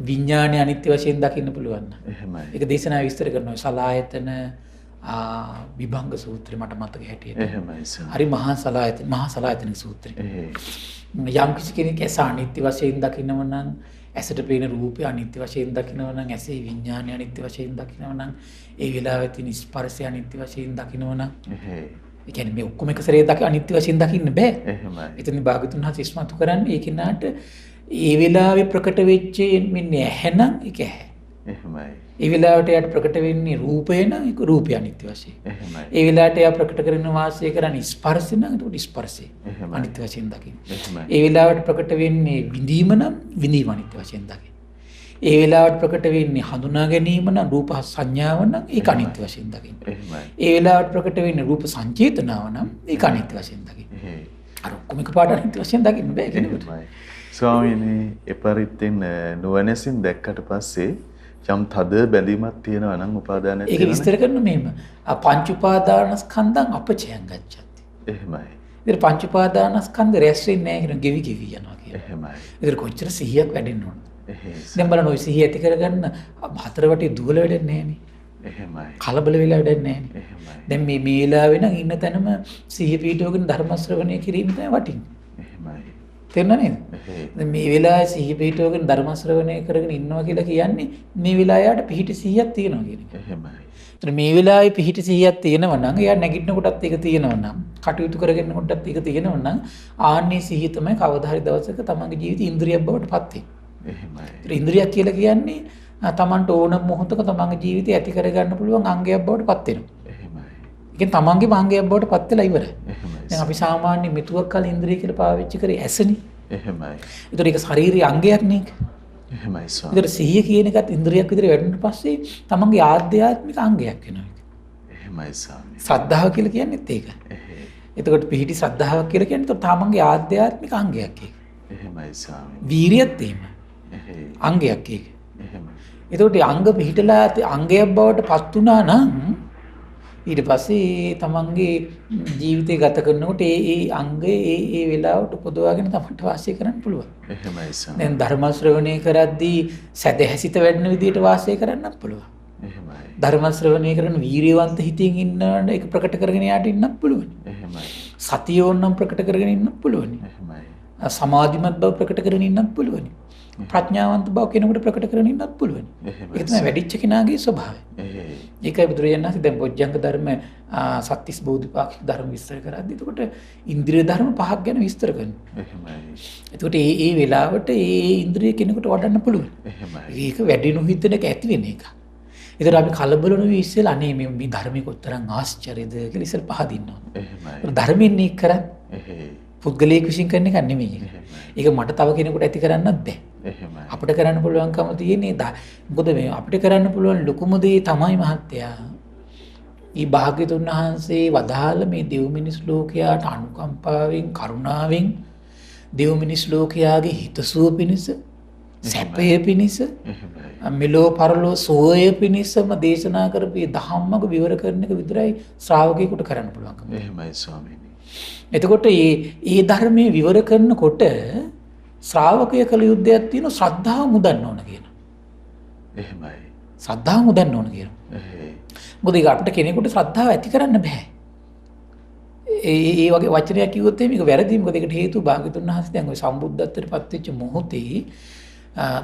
විඥානය අනිත්‍ය වශයෙන් දකින්න පුළුවන්. එහෙමයි. ඒක දේශනා විස්තර කරනවා සලායතන විභංග සූත්‍රය මට මතක හැටියට. එහෙමයි ස්වාමී. හරි මහා සලායතන සූත්‍රය. යම් කිසි කෙනෙක් ඇස අනිත්‍ය වශයෙන් දකින්නව නම් ඇසට පේන රූපය අනිත්‍ය වශයෙන් දකින්නව නම් ඇසේ විඥානය අනිත්‍ය වශයෙන් දකින්නව නම් ඒ වෙලාවේ තියෙන ස්පර්ශය අනිත්‍ය වශයෙන් දකින්නව නම් ඒ කියන්නේ මේ ඔක්කොම එක සැරේ අනිත්‍ය වශයෙන් දකින්න බෑ. එහෙමයි. එතන භාගතුන් හා ඉස්මතු කරන්නේ ඒ කෙනාට ඒ වෙලාවේ ප්‍රකට වෙච්ච මෙන්නේ ඇහැනම් ඒක ඇහැ. එහෙමයි. ඒ වෙලාවට යාට ප්‍රකට වෙන්නේ රූපය නම් ඒක රූපය අනිත්‍ය වශයෙන්. එහෙමයි. ඒ වෙලාවට යා ප්‍රකට කරන වාසය කරන්නේ ස්පර්ශය නම් ඒක ස්පර්ශය. එහෙමයි. අනිත්‍ය වශයෙන් දකින්න. එහෙමයි. ඒ වෙලාවට ප්‍රකට වෙන්නේ විඳීම නම් විඳීම අනිත්‍ය වශයෙන් දකින්න. ඒ වෙලාවට ප්‍රකට වෙන්නේ හඳුනා ගැනීම නම් රූප සංඥාව නම් ඒක අනිත්‍ය වශයෙන් දකින්න. එහෙමයි. ඒ වෙලාවට ප්‍රකට වෙන්නේ රූප සංචේතනාව නම් ඒක අනිත්‍ය වශයෙන් දකින්න. අර ඔක්කොම එකපාරට අනිත්‍ය වශයෙන් දකින්න බෑ කෙනෙකුට. ස්වාමීනි එපරිත්තෙන් නුවණැසින් දැක්කට පස්සේ යම් තද බැඳීමක් තියෙනවා නම් උපාදානයක් ඒක විස්තර කරන මෙහෙම පංච උපාදානස්කන්ධං අපචයං ගච්ඡති. එහෙමයි. ඉතින් පංච උපාදානස්කන්ධ රැස් වෙන්නේ නැහැ කියන ගෙවි ගෙවි යනවා කියන. එහෙමයි. ඉතින් කොච්චර සිහියක් වැඩෙන්න ඕනද? එහෙයි. දැන් බලන්න ওই සිහිය ඇති කරගන්න හතර වටේ දුවල වැඩන්නේ නැහනේ. එහෙමයි. කලබල වෙලා වැඩන්නේ නැහනේ. එහෙමයි. දැන් මේ වෙලාවේ නම් ඉන්න තැනම සිහිය පිටවගෙන ධර්ම ශ්‍රවණය කිරීම තමයි වටින්නේ. එහෙමයි. තේරුණා නේද? දැන් මේ වෙලාවේ සිහිය පිටවගෙන ධර්ම ශ්‍රවණය කරගෙන ඉන්නවා කියලා කියන්නේ මේ වෙලාවට පිහිටි සිහියක් තියෙනවා කියන එක. එහෙමයි. ඒතර මේ වෙලාවේ පිහිටි සිහියක් තියෙනවා නම් එයා නැගිටින කොටත් ඒක තියෙනවා නම් කටයුතු කරගෙන කොටත් ඒක තියෙනවා නම් ආන්නේ සිහිය තමයි කවදා හරි දවසක තමන්ගේ ජීවිතේ ඉන්ද්‍රියක් බවට පත් වෙන්නේ. එහෙමයි. ඒතර ඉන්ද්‍රියක් කියලා කියන්නේ තමන්ට ඕන මොහොතක තමන්ගේ ජීවිතය ඇති කරගන්න පුළුවන් අංගයක් බවට පත් වෙනවා. එහෙමයි. ඒකෙන් තමන්ගේ අංගයක් බවට පත් වෙලා ඉවරයි. එහෙමයි. දැන් අපි සාමාන්‍ය මෙතුවක් කල ඉන්ද්‍රිය කියලා පාවිච්චි කරේ ඇසනේ. එහෙමයි. ඒතර ඒක ශාරීරික අංගයක් නේ. එහෙමයි ස්වාමී. ඒතර සිහිය කියන එකත් ඉන්ද්‍රියක් විදිහට වැඩුණාට පස්සේ තමන්ගේ ආධ්‍යාත්මික අංගයක් වෙනවා. එහෙමයි ස්වාමී. ශ්‍රද්ධාව කියලා කියන්නේත් ඒක. එහෙයි. එතකොට පිහිටි ශ්‍රද්ධාවක් කියලා කියන්නේ තමන්ගේ ආධ්‍යාත්මික අංගයක් ඒක. එහෙමයි ස්වාමී. වීරියත් එහෙම. එහෙයි. අංගයක් ඒක. එහෙමයි. එතකොට අංග පිහිටලා අංගයක් බවට පත් වුණා නම් ඊට පස්සේ තමන්ගේ ජීවිතය ගත කරනකොට ඒ අංගය ඒ වෙලාවට උපදවාගෙන තමන්ට වාසය කරන්න පුළුවන්. එහෙමයි ස්වාමී. දැන් ධර්ම ශ්‍රවණය කරද්දී සැදැහැසිත වැඩෙන විදිහට වාසය කරන්නත් පුළුවන්. එහෙමයි. ධර්ම ශ්‍රවණය කරන වීරියවන්ත හිතින් ඉන්නවට ඒක ප්‍රකට කරගෙන යාට ඉන්නත් පුළුවන්. එහෙමයි. සතිය ඕනනම් ප්‍රකට කරගෙන ඉන්නත් පුළුවන්. එහෙමයි. සමාධිමත් බව ප්‍රකට කරගෙන ඉන්නත් පුළුවන්. ප්‍රඥාවන්ත බව කෙනෙකුට ප්‍රකට කරගෙන ඉන්නත් පුළුවන්. එහෙමයි. ඒක තමයි වැඩිච්ච කෙනාගේ ස්වභාවය. එහෙයි. ඒකයි බුදුරජාණන් වහන්සේ දැන් බොජ්ජංග ධර්ම සත්‍තිස් බෝධිපාක්ෂික ධර්ම විස්තර කරද්දී එතකොට ඉන්ද්‍රිය ධර්ම පහක් ගැන විස්තර කරනවා. එහෙමයි. එතකොට මේ වෙලාවට මේ ඉන්ද්‍රිය කෙනෙකුට වඩන්න පුළුවන්. එහෙමයි. ඒක වැඩි නොහිතනක ඇති වෙන එක. ඒතර අපි කලබල නොවි ඉස්සෙල්ලා අනේ මේ ධර්මික උත්තරං ආශ්චර්යද කියලා ඉස්සෙල් පහදින්න ඕන. එහෙමයි. ධර්මයෙන් නීක කරන්නේ එහෙයි. පුද්ගලයෙක් විශ්ින් කරන එක නෙමෙයි. ඒක මට තව කෙනෙකුට ඇති කරන්නත් බෑ. එහෙමයි. අපිට කරන්න පුළුවන්කම තියෙන්නේ මොකද මේ අපිට කරන්න පුළුවන් ලොකුම දේ තමයි මහත්තයා. ඊ භාග්‍යතුන් වහන්සේ වදාළ මේ දෙව් මිනිස් ලෝකයාට අනුකම්පාවෙන් කරුණාවෙන් දෙව් මිනිස් ලෝකයාගේ හිතසුව පිණිස සැපය පිණිස මෙලෝ පරලෝ සෝය පිණිසම දේශනා කරපු ධම්මක විවර කරන එක විතරයි ශ්‍රාවකයෙකුට කරන්න පුළුවන්කම. එහෙමයි ස්වාමීනි. එතකොට මේ ධර්මයේ විවර කරනකොට ශ්‍රාවකය කළ යුද්ධයක් තියෙනවා ශ්‍රද්ධාව මුදන්න ඕන කියන. එහෙමයි. ශ්‍රද්ධාව මුදන්න ඕන කියන. එහෙයි. මොකද ඒක අපිට කෙනෙකුට ශ්‍රද්ධාව ඇති කරන්න බෑ. ඒ වගේ වචනයක් කිව්වොත් මේක වැරදි. මොකද ඒකට හේතුව භාග්‍යතුන් වහන්සේ දැන් ওই සම්බුද්ධත්වයට පත් වෙච්ච මොහොතේ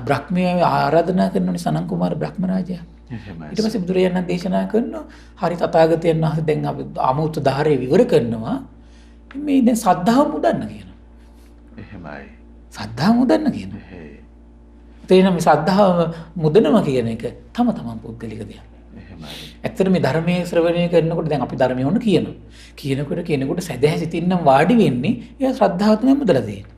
බ්‍රහ්මයා ආරාධනා කරනෝනේ සනන් කුමාර බ්‍රහ්මරාජයා. ඊට පස්සේ බුදුරජාණන් දේශනා කරනවා හරි තථාගතයන් වහන්සේ දැන් අපි අමුතු ධාරේ විවර කරනවා. මේ දැන් සද්ධාව මුදන්න කියනවා. එහෙමයි. සද්ධාව මුදන්න කියනවා. තේරෙන මේ සද්ධාව මුදනවා කියන එක තම තමන් පුද්ගලික දෙයක්. එහෙමයි. ඇත්තට මේ ධර්මයේ ශ්‍රවණය කරනකොට දැන් අපි ධර්මය ඕන කියනවා. කියනකොට කෙනෙකුට සැදැහැ සිතින් නම් වාඩි වෙන්නේ එයා ශ්‍රද්ධාව තමයි මුදලා දෙන්නේ.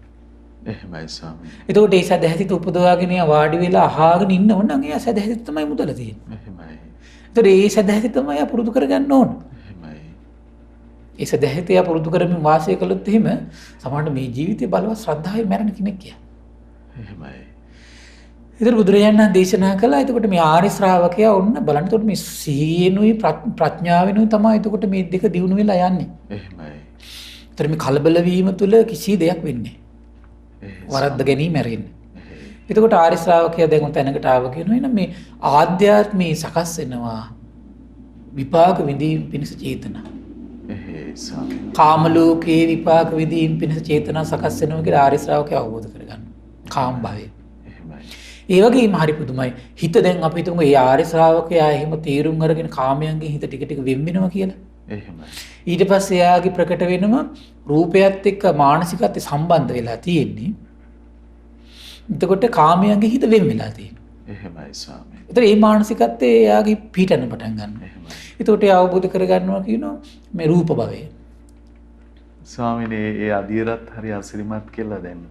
එහෙමයි ස්වාමී. එතකොට ඒ සැදැහැ සිත උපදවාගෙන එයා වාඩි වෙලා අහගෙන ඉන්නව නම් එයා සැදැහැ සිත තමයි මුදලා දෙන්නේ. එහෙමයි. එතකොට ඒ සැදැහැ සිත තමයි එයා පුරුදු කරගන්න ඕන. එහෙමයි. ඒ සැදැහැ සිත එයා පුරුදු කරමින් වාසය කළොත් එහෙම සමහරවිට මේ ජීවිතේ බලවත් ශ්‍රද්ධාවෙන් මැරෙන කෙනෙක් කියා. එහෙමයි. ඉතින් බුදුරජාණන් දේශනා කළා. එතකොට මේ ආර්ය ශ්‍රාවකයා ඔන්න බලන්න. එතකොට මේ සීයෙනුයි ප්‍රඥාවෙනුයි තමයි එතකොට මේ දෙක දියුණු වෙලා යන්නේ. එහෙමයි. එතකොට මේ කලබල වීම තුළ කිසි දෙයක් වෙන්නේ නැහැ. වරද්ද ගැනීම ඇරෙන්නේ. එතකොට ආර්ය ශ්‍රාවකයා දැන් තැනකට ආව කියනවා එහෙනම් මේ ආධ්‍යාත්මී සකස් වෙනවා විපාක විඳීම් පිණිස චේතනා. ස්වාමී. කාම ලෝකයේ විපාක විඳීම් පිණිස චේතනා සකස් වෙනවා කියලා ආර්ය ශ්‍රාවකයා අවබෝධ කරගන්නවා. කාම භවයේ. ඒ වගේම හරි පුදුමයි. හිත දැන් අපි හිතමු ඒ ආර්ය ශ්‍රාවකයා එහෙම තීරුම් අරගෙන කාමයන්ගෙන් හිත ටික ටික වෙන් වෙනවා කියලා. එහෙමයි. ඊට පස්සේ එයාගේ ප්‍රකට වෙනම රූපයත් එක්ක මානසිකත් සම්බන්ධ වෙලා තියෙන්නේ. එතකොට කාමයන්ගේ හිත වෙන් වෙලා තියෙනවා. එහෙමයි ස්වාමී. ඒතර මේ මානසිකත්වයේ එයාගේ පිටන පටන් ගන්නවා. එහෙමයි. එතකොට එයා අවබෝධ කරගන්නවා කියනවා මේ රූප භවය. ස්වාමීනි ඒ අධීරත් හරි අසිරිමත් කියලා දැන්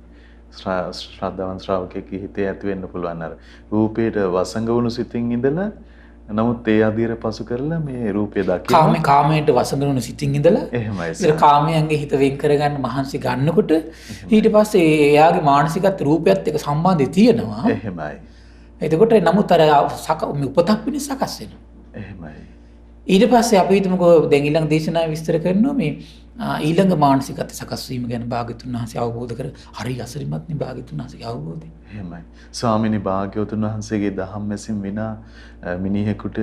ශ්‍රද්ධාවන් ශ්‍රාවකෙක් හිතේ ඇති වෙන්න පුළුවන් අර රූපේට වසඟ වුණු සිතින් ඉඳලා නමුත් ඒ අධීර පසු කරලා මේ රූපය දකිනවා කාමයට වසඟ වුණු සිතින් ඉඳලා එහෙමයි ඒ කාමයන්ගේ හිත වෙන් කරගන්න මහන්සි ගන්නකොට ඊට පස්සේ එයාගේ මානසිකත් රූපයත් එක්ක සම්බන්ධය තියෙනවා. එහෙමයි. එතකොට නමුත් අර උපතක් පිණිස සකස් වෙනවා. එහෙමයි. ඊට පස්සේ අපි හිතමුකෝ දැන් ඊළඟ දේශනාවේ විස්තර කරනවා මේ ඊළඟ මානසිකත්ව සකස් වීම ගැන භාග්‍යතුන් වහන්සේ අවබෝධ කර හරි අසරිමත් නේ භාග්‍යතුන් වහන්සේගේ අවබෝධය. එහෙමයි. ස්වාමීනි භාග්‍යවතුන් වහන්සේගේ දහම් මැසින් විනා මිනිහෙකුට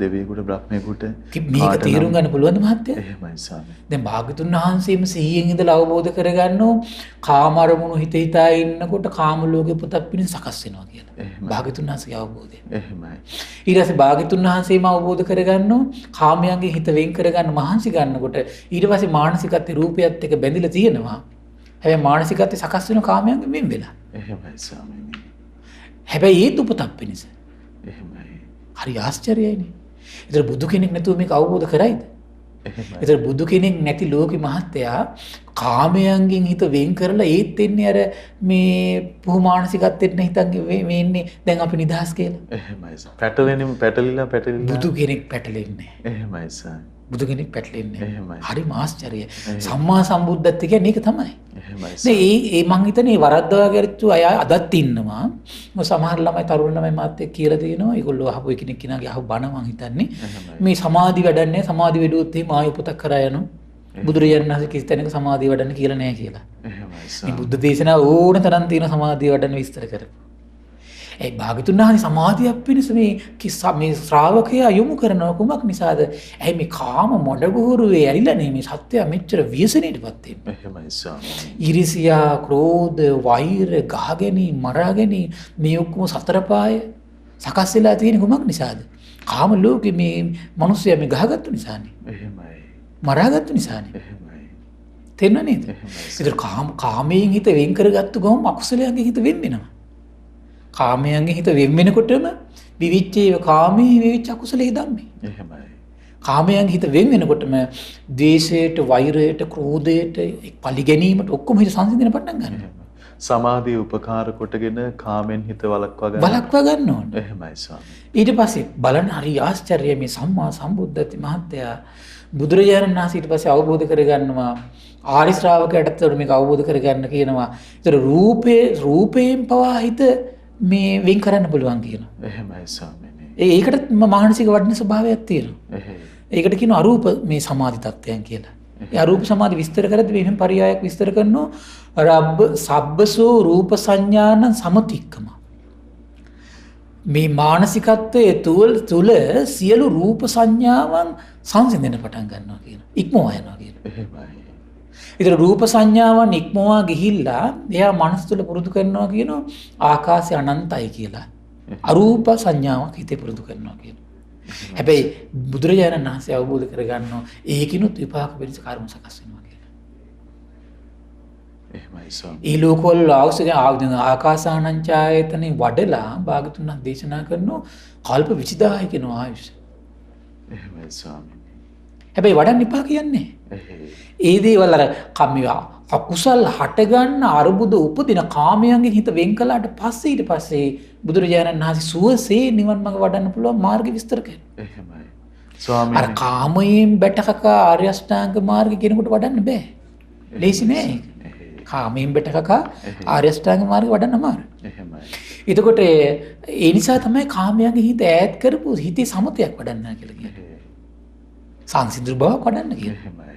දෙවියෙකුට බ්‍රහ්මයෙකුට මේක තේරුම් ගන්න පුළුවන්ද මහත්තයා? එහෙමයි ස්වාමී. දැන් භාග්‍යතුන් වහන්සේම සිහියෙන් ඉඳලා අවබෝධ කරගන්නෝ කාම අරමුණු හිත හිතා ඉන්නකොට කාම ලෝකේ පුතක් පිණිස සකස් වෙනවා කියලා. භාග්‍යතුන් වහන්සේගේ අවබෝධය. එහෙමයි. ඊට පස්සේ භාග්‍යතුන් වහන්සේම අවබෝධ කරගන්නෝ කාමයන්ගේ හිත වෙන් කරගන්න මහන්සි ගන්නකොට ඊට පස්සේ මානසිකත්වයේ රූපයත් එක්ක බැඳිලා තියෙනවා. හැබැයි මානසිකත්වයේ සකස් වෙන කාමයන්ගෙන් වෙන් වෙලා. එහෙමයි ස්වාමීනි. හැබැයි ඒ දුපතක් පිණිස. එහෙමයි. හරි ආශ්චර්යයිනේ. ඒතර බුදු කෙනෙක් නැතුව මේක අවබෝධ කරයිද? එහෙමයි. ඒතර බුදු කෙනෙක් නැති ලෝකෙ මහත්තයා කාමයන්ගෙන් හිත වෙන් කරලා ඒත් එන්නේ අර මේ පුහු මානසිකත්වෙත් හිතන් මේ ඉන්නේ දැන් අපි නිදහස් කියලා. එහෙමයි. පැටලිලා බුදු කෙනෙක් පැටලෙන්නේ. එහෙමයි ස්වාමී. බුදු කෙනෙක් පැටලෙන්නේ. එහෙමයි. හරි ආශ්චර්යයි. සම්මා සම්බුද්ධත්ව කියන්නේ ඒක තමයි. එහෙමයි. ඒ මං හිතන්නේ වරද්දවා ගියච්චු අය අදත් ඉන්නවා. සමහර ළමයි තරුණ ළමයි මාත් එක්ක කියලා දෙනවා. ඒගොල්ලෝ අහපු කෙනෙක් කෙනාගේ අහපු බණ මං හිතන්නේ. මේ සමාධි වැඩන්නේ සමාධි වැඩුවොත් එහෙම ආයෙ උපතක් කරා යනවා. බුදුරජාණන් වහන්සේ කිසි තැනක සමාධිය වඩන්න කියලා නැහැ කියලා. එහෙමයි. මේ බුද්ධ දේශනාව ඕන තරම් තියෙන සමාධිය වඩන්න විස්තර කරපු. ඒ භාග්‍යතුන් වහන්සේ සමාධියක් පිණිස මේ ශ්‍රාවකයා යොමු කරන කුමක් නිසාද? ඇයි මේ කාම මොඩගුරුවේ ඇරිලා නේ මේ සත්‍යය මෙච්චර ව්‍යසනයටපත් වෙන්නේ? එහෙමයි ස්වාමී. ඊර්ෂ්‍යා, ක්‍රෝධ, වෛර, ගහගැනීම, මරාගැනීම මේ ඔක්කොම සතර පාය සකස් වෙලා තියෙන කුමක් නිසාද? කාම ලෝකේ මේ මිනිස්සයා මේ ගහගත්තු නිසානේ. එහෙමයි. මරාගත්තු නිසානේ. එහෙමයි. තේරෙනව නේද? ඒතර කාමයෙන් හිත වෙන් කරගත්තු ගමන් අකුසලයෙන් හිත වෙන් වෙනවා. කාමයන්ගේ හිත වෙන් වෙනකොටම විවිච්චේව කාමයේ විවිච්ච අකුසලයේ ධම්මේ. එහෙමයි. කාමයන්ගේ හිත වෙන් වෙනකොටම ද්වේෂයට, වෛරයට, ක්‍රෝධයට, පලි ගැනීමට ඔක්කොම හිත සංසිඳන පටන් ගන්නවා. සමාධිය උපකාර කොටගෙන කාමෙන් හිත වළක්වා ගන්න ඕනේ. එහෙමයි ස්වාමී. ඊට පස්සේ බලන්න හරි ආශ්චර්යයි මේ සම්මා සම්බුද්ධත්ව මහත්තයා බුදුරජාණන් වහන්සේ ඊට පස්සේ අවබෝධ කරගන්නවා ආරි ශ්‍රාවකයාට මේක අවබෝධ කරගන්න කියනවා. ඒතර රූපයෙන් පවා හිත මේ වෙන් කරන්න පුළුවන් කියනවා. එහෙමයි ස්වාමීනි. ඒකට මානසික වඩන ස්වභාවයක් තියෙනවා. ඒකට කියනවා අරූප මේ සමාධි තත්ත්වයන් කියලා. ඒ අරූප සමාධි විස්තර කරද්දී මෙහෙම පරයයක් විස්තර කරනවා රබ්බ සබ්බසෝ රූප සංඥාන සමතික්කම. මේ මානසිකත්වයේ තුල සියලු රූප සංඥාවන් සංසිඳෙන පටන් ගන්නවා කියන. ඉක්මවා යනවා කියන. එහෙමයි. ඒතර රූප සංඥාවන් ඉක්මවා ගිහිල්ලා එයා මනස තුල පුරුදු කරනවා කියනවා ආකාශය අනන්තයි කියලා. අරූප සංඥාවක් හිතේ පුරුදු කරනවා කියන. හැබැයි බුදුරජාණන් වහන්සේ අවබෝධ කරගන්නවා ඒකිනුත් විපාක පිණිස කර්ම සකස් වෙනවා කියලා. එහෙමයි ස්වාමී. ඒ ලෝකවල ආකාසානංචායතනෙ වඩලා භාගතුන් වහන්සේ දේශනා කරනවා කල්ප 20000 කියන ආයුෂ. එහෙමයි ස්වාමී. හැබැයි වඩන්න එපා කියන්නේ. ඒ දේවල් අර කම්මිවා අකුසල් හටගන්න අරුබුද උපදින කාමයන්ගෙන් හිත වෙන් කළාට පස්සේ ඊට පස්සේ බුදුරජාණන් වහන්සේ සුවසේ නිවන් මඟ වඩන්න පුළුවන් මාර්ග විස්තර කරනවා. එහෙමයි. ස්වාමී. අර කාමයෙන් බැටකකා ආර්ය අෂ්ටාංග මාර්ගය කෙනෙකුට වඩන්න බෑ. ලේසි නෑ ඒක. කාමයෙන් බැටකකා ආර්ය අෂ්ටාංග මාර්ගය වඩන්න අමාරුයි. එහෙමයි. එතකොට ඒ නිසා තමයි කාමයන්ගේ හිත ඈත් කරපු හිතේ සමතයක් වඩන්න කියලා කියන්නේ. සංසිඳු බවක් වඩන්න කියන්නේ. එහෙමයි.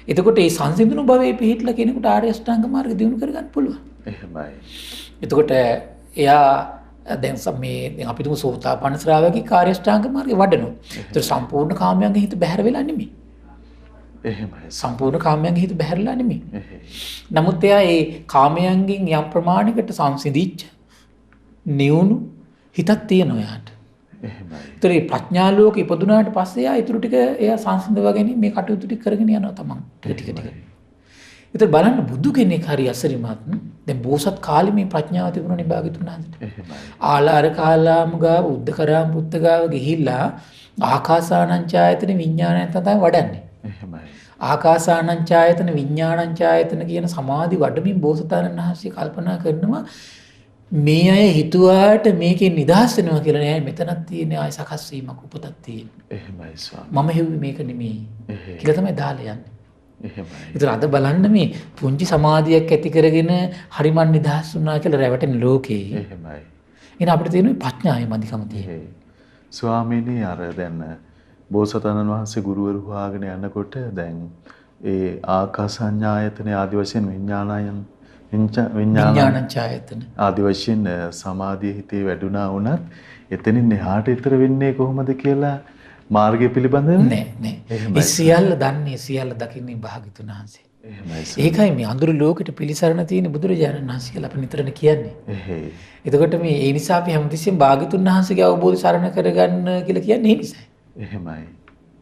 එතකොට මේ සංසිඳුණු භවයේ පිහිටලා කෙනෙකුට ආර්ය අෂ්ටාංග මාර්ගය දිනු කරගන්න පුළුවන්. එහෙමයි. එතකොට එයා දැන් දැන් අපි තුමු සෝතාපන්න ශ්‍රාවකී ආර්ය අෂ්ටාංග මාර්ගය වඩනවා. ඒතර සම්පූර්ණ කාමයන්ගේ හිත බැහැර වෙලා නෙමෙයි. එහෙමයි. සම්පූර්ණ කාමයන්ගේ හිත බැහැරලා නෙමෙයි. නමුත් එයා ඒ කාමයන්ගෙන් යම් ප්‍රමාණයකට සංසිඳිච්ච නියුණු හිතක් තියෙනවා එයාට. එහෙමයි. ඒතර මේ ප්‍රඥා ලෝකෙ ඉපදුනාට පස්සේ එයා ඊටු ටික එයා සංසිඳව ගැනීම මේ කටයුතු ටික කරගෙන යනවා තමන් ටික ටික. ඒතර බලන්න බුදු කෙනෙක් හරි අසරිමත් දැන් බෝසත් කාලේ මේ ප්‍රඥාව තිබුණනේ භාග්‍යතුන් වහන්සේට. එහෙමයි. ආලාර කාලාම ගාව උද්දකරාම පුත්ත ගාව ගිහිල්ලා ආකාසානංචායතන විඥානයන් තමයි වඩන්නේ. එහෙමයි. ආකාසානංචායතන විඥානංචායතන කියන සමාධි වඩමින් බෝසතාණන් වහන්සේ කල්පනා කරනවා මේ අය හිතුවාට මේකෙන් නිදහස් වෙනවා කියලා නෑ මෙතනක් තියෙන ආය සකස් වීමක් උපතක් තියෙන. එහෙමයි ස්වාමී. මම හෙව්වේ මේක නෙමෙයි කියලා තමයි දාලා යන්නේ. එහෙමයි. ඒතර අද බලන්න මේ පුංචි සමාධියක් ඇති කරගෙන හරිමන් නිදහස් වුණා කියලා රැවටෙන ලෝකේ. එහෙමයි. එහෙනම් අපිට තියෙන ප්‍රඥාවේ මදිකම තියෙනවා. ස්වාමීනි අර දැන් බෝසතාණන් වහන්සේ ගුරුවරු හොයාගෙන යනකොට දැන් ඒ ආකාසඤ්ඤායතන ආදි වශයෙන් විඥානංචායතන ආදි වශයෙන් සමාධිය හිතේ වැඩුණා වුණත් එතනින් එහාට ඊතර වෙන්නේ කොහොමද කියලා මාර්ගය පිළිබඳව නෑ. ඒ සියල්ල දන්නේ සියල්ල දකින්නේ භාග්‍යතුන් වහන්සේ. එහෙමයි. ඒකයි මේ අඳුරු ලෝකෙට පිළිසරණ තියෙන බුදුරජාණන් වහන්සේ කියලා අපි නිතරම කියන්නේ. එහෙයි. එතකොට මේ ඒ නිසා අපි හැමතිස්සෙම භාග්‍යතුන් වහන්සේගේ අවබෝධය සරණ කරගන්න කියලා කියන්නේ ඒ නිසායි. එහෙමයි.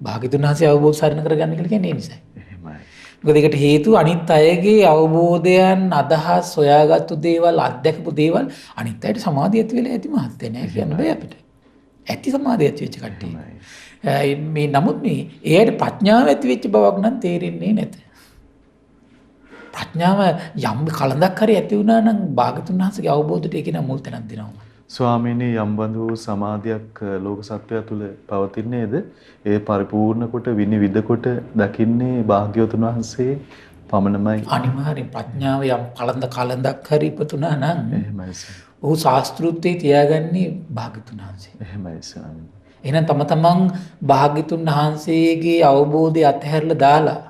භාග්‍යතුන් වහන්සේ අවබෝධ සරණ කරගන්න කියලා කියන්නේ ඒ නිසායි. එහෙමයි. මොකද ඒකට හේතුව අනිත් අයගේ අවබෝධයන් අදහස් සොයාගත්තු දේවල් අත්දැකපු දේවල් අනිත් අයට සමාධිය ඇති වෙලා ඇති මහත්ය නෑ කියන්න බෑ අපිට. ඇති සමාධිය ඇති වෙච්ච කට්ටිය. මේ නමුත් මේ එයාට ප්‍රඥාව ඇති වෙච්ච බවක් නම් තේරෙන්නේ නැත. ප්‍රඥාව යම් කලඳක් හරි ඇති වුණා නම් භාගතුන් වහන්සේගේ අවබෝධයට ඒක නම් මුල් තැනක් දෙනවා. ස්වාමීනි යම් බඳු සමාධියක් ලෝක සත්වයා තුළ පවතින්නේද ඒ පරිපූර්ණ කොට විනිවිද කොට දකින්නේ භාග්‍යවතුන් වහන්සේ පමණමයි. අනිවාර්යෙන් ප්‍රඥාව යම් කලඳක් හරි ඉපතුණා නම් එහෙමයි සර්. ඔහු ශාස්ත්‍රූත්වයේ තියාගන්නේ භාග්‍යතුන් වහන්සේ. එහෙමයි ස්වාමීනි. එහෙනම් තම තමන් භාග්‍යතුන් වහන්සේගේ අවබෝධය අත්හැරලා දාලා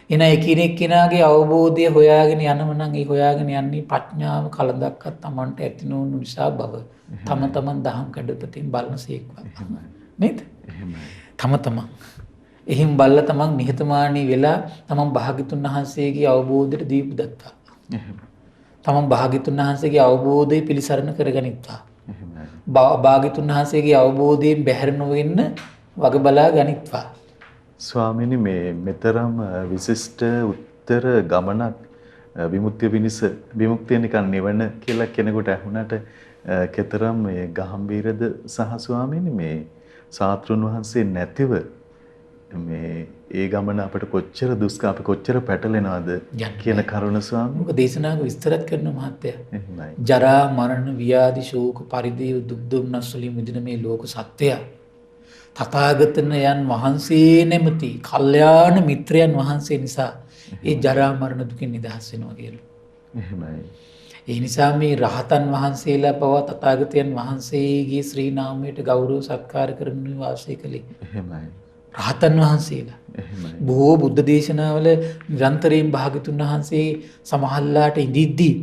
එන එකිනෙක කෙනාගේ අවබෝධය හොයාගෙන යනව නම් ඒ හොයාගෙන යන්නේ ප්‍රඥාව කලඳක්වත් Tamanට ඇති නොවුණු නිසා බව තම තමන් දහම් කඩපතින් බලනසේක්වා නේද? තම තමන් එහෙන් බල්ලා තමන් නිහතමානී වෙලා තමන් භාග්‍යතුන් වහන්සේගේ අවබෝධයට දීපු දත්තා. තමන් භාග්‍යතුන් වහන්සේගේ අවබෝධය පිළිසරණ කරගනිත්වා. භාග්‍යතුන් වහන්සේගේ අවබෝධයෙන් බැහැර නොවෙන්න වග බලා ගනිත්වා. ස්වාමීනි මේ මෙතරම් විශිෂ්ට උත්තර ගමනක් විමුක්තිය පිණිස විමුක්තිය නිකන් නිවන කියලා කෙනෙකුට ඇහුණාට කතරම් මේ ගාම්භීරද සහ ස්වාමීනි මේ සාත්‍රුන් වහන්සේ නැතිව මේ ඒ ගමන අපිට කොච්චර දුෂ්කර අපි කොච්චර පැටලෙනවද කියන කරුණ ස්වාමීනි. මොකද දේශනාවක විස්තරත් කරන මහත්තයා. එහෙමයි. ජරා මරණ ව්‍යාධි ශෝක පරිදේව දුක් දුම්නස් වලින් මිදෙන මේ ලෝක සත්‍යය තථාගතයන් වහන්සේ නැමැති කල්යාණ මිත්‍රයන් වහන්සේ නිසා ඒ ජරා මරණ දුකින් නිදහස් වෙනවා කියලා. එහෙමයි. ඒ නිසා මේ රහතන් වහන්සේලා පව තථාගතයන් වහන්සේගේ ශ්‍රී නාමයට ගෞරව සත්කාර කරමින් වාසය කළේ. එහෙමයි. රහතන් වහන්සේලා. එහෙමයි. බොහෝ බුද්ධ දේශනාවල නිරන්තරයෙන් භාග්‍යතුන් වහන්සේ සමහල්ලාට ඉදිද්දී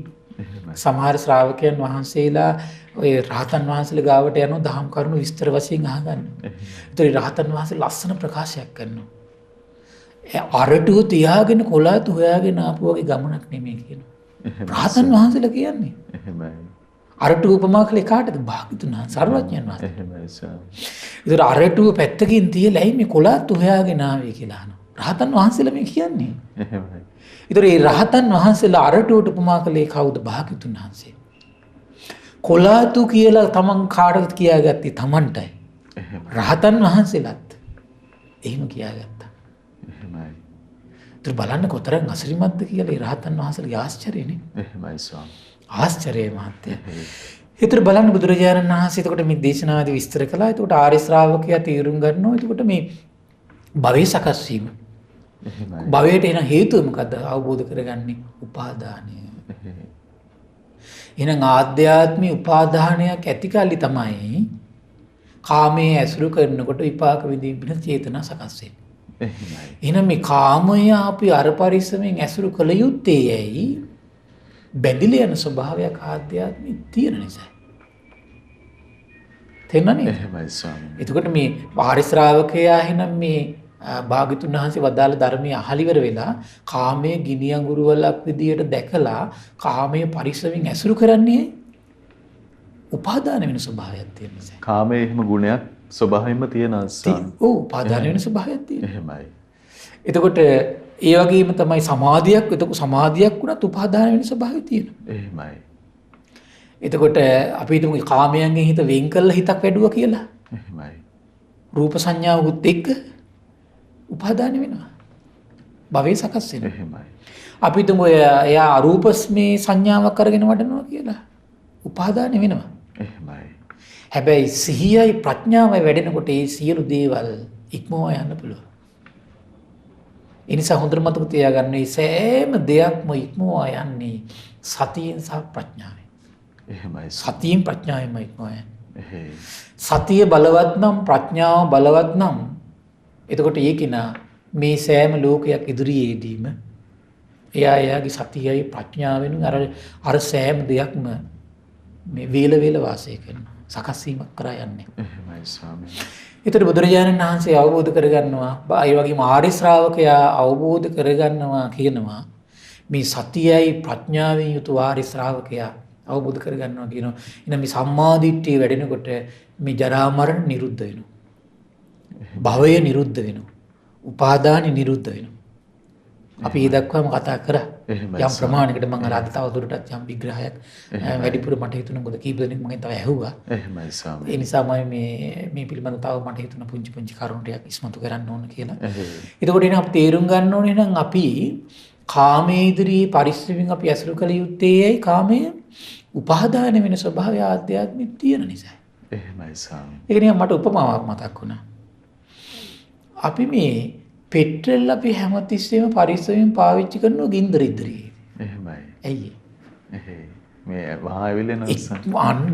සමහර ශ්‍රාවකයන් වහන්සේලා ඔය රහතන් වහන්සේලා ගාවට යනවා දහම් කරුණු විස්තර වශයෙන් අහගන්න. ඒතර රහතන් වහන්සේ ලස්සන ප්‍රකාශයක් කරනවා. අරටුව තියාගෙන කොලාත හොයාගෙන ආපු වගේ ගමනක් නෙමෙයි කියනවා. රහතන් වහන්සේලා කියන්නේ. එහෙමයි. අරටුව උපමා කළේ කාටද? භාග්‍යවතුන් වහන්සේ සර්වඥයන් වහන්සේ. එහෙමයි ස්වාමී. ඒතර අරටුව පැත්තකින් තියලා ඇයි මේ කොලාත් හොයාගෙන ආවේ කියලා අහනවා. රහතන් වහන්සේලා මේ කියන්නේ. එහෙමයි. ඒතර මේ රහතන් වහන්සේලා අරටුවට උපමා කළේ කවුද? භාග්‍යවතුන් වහන්සේ. කොලාතු කියලා තමන් කාටද කියාගත්තේ? තමන්ටයි. රහතන් වහන්සේලාත් එහෙම කියාගත්තා. එහෙමයි. ඒතර බලන්න කොතරම් අසිරිමත්ද කියලා ඒ රහතන් වහන්සේලාගේ ආශ්චර්යනේ. එහෙමයි ස්වාමී. ආශ්චර්යයි මහත්තයා. ඒතර බලන්න බුදුරජාණන් වහන්සේ එතකොට මේ දේශනාදී විස්තර කළා. එතකොට ආර්ය ශ්‍රාවකයා තීරුම් ගන්නවා. එතකොට මේ භවයේ සකස් වීම. එහෙමයි. භවයට එන හේතුව මොකද්ද? අවබෝධ කරගන්නේ උපාදානය. එහෙනම් ආධ්‍යාත්මික උපාදානයක් ඇති කල්ලි තමයි කාමයේ ඇසුරු කරනකොට විපාක විඳින්න චේතනා සකස් වෙන්නේ. එහෙමයි. එහෙනම් මේ කාමය අපි අර පරිස්සමෙන් ඇසුරු කළ යුත්තේ ඇයි? බැඳිලා යන ස්වභාවයක් ආධ්‍යාත්මික තියෙන නිසා. තේරුණානේ? එහෙමයි ස්වාමී. එතකොට මේ ආර්ය ශ්‍රාවකයා එහෙනම් මේ භාග්‍යතුන් වහන්සේ වදාළ ධර්මයේ අහලිවර වෙලා කාමයේ ගිනි අඟුරු වලක් විදියට දැකලා කාමයේ පරිස්සමින් ඇසුරු කරන්නේ උපාදාන වෙන ස්වභාවයක් තියෙන නිසා. කාමයේ එහෙම ගුණයක් ස්වභාවයෙන්ම තියෙනවා ස්වාමී. ඔව් උපාදාන වෙන ස්වභාවයක් තියෙනවා. එහෙමයි. එතකොට ඒ වගේම තමයි සමාධියක්. එතකොට සමාධියක් වුණත් උපාදාන වෙන ස්වභාවය තියෙනවා. එහෙමයි. එතකොට අපි හිතමු කාමයන්ගෙන් හිත වෙන් කළා හිතක් වැඩුවා කියලා. එහෙමයි. රූප සංඥාවකුත් එක්ක උපාදාන වෙනවා. භවයේ සකස් වෙනවා. එහෙමයි. අපි හිතමු එයා අරූපස්මේ සංඥාවක් අරගෙන වඩනවා කියලා. උපාදාන වෙනවා. එහෙමයි. හැබැයි සිහියයි ප්‍රඥාවයි වැඩෙනකොට ඒ සියලු දේවල් ඉක්මවා යන්න පුළුවන්. ඒ නිසා හොඳට මතක තියාගන්න මේ සෑම දෙයක්ම ඉක්මවා යන්නේ සතියෙන් සහ ප්‍රඥාවෙන්. එහෙමයි. සතියෙන් ප්‍රඥාවෙන්ම ඉක්මවා යන්නේ. එහෙයි. සතිය බලවත් නම් ප්‍රඥාව බලවත් නම් එතකොට ඒකිනා මේ සෑම ලෝකයක් ඉදිරියේදීම එයාගේ සතියයි ප්‍රඥාවෙන් අර සෑම දෙයක්ම මේ වේල වාසය කරනවා. සකස් වීමක් කරා යන්නේ. එහෙමයි ස්වාමී. ඒතර බුදුරජාණන් වහන්සේ අවබෝධ කරගන්නවා. ඒ වගේම ආර්ය ශ්‍රාවකයා අවබෝධ කරගන්නවා කියනවා. මේ සතියයි ප්‍රඥාවෙන් යුතු ආර්ය ශ්‍රාවකයා අවබෝධ කරගන්නවා කියනවා. එහෙනම් මේ සම්මාදිට්ඨිය වැඩෙනකොට මේ ජරා මරණ නිරුද්ධ වෙනවා. භවය නිරුද්ධ වෙනවා. උපාදානි නිරුද්ධ වෙනවා. අපි ඒ දක්වාම කතා කරා. යම් ප්‍රමාණයකට මම අර අද තව දුරටත් යම් විග්‍රහයක් වැඩිපුර මට හිතුණා. මොකද කීප දෙනෙක් මගෙන් තව ඇහුවා. එහෙමයි ස්වාමී. ඒ නිසා මම මේ පිළිබඳව තව මට හිතුණා පුංචි කරුණු ටිකක් ඉස්මතු කරන්න ඕන කියලා. එතකොට එහෙනම් අපි තේරුම් ගන්න ඕනේ නම් අපි කාමයේ ඉදිරියේ පරිස්සමින් අපි ඇසුරු කළ යුත්තේ ඇයි? කාමය උපාදාන වෙන ස්වභාවය ආධ්‍යාත්මික තියෙන නිසා. එහෙමයි ස්වාමී. ඒක නිකන් මට උපමාවක් මතක් වුණා. අපි මේ පෙට්‍රල් අපි හැමතිස්සෙම පරිස්සමෙන් පාවිච්චි කරනවා ගින්දර ඉදිරියේ. එහෙමයි. ඇයි? එහෙයි. මේ වහ ඇවිලෙන නිසා. අන්න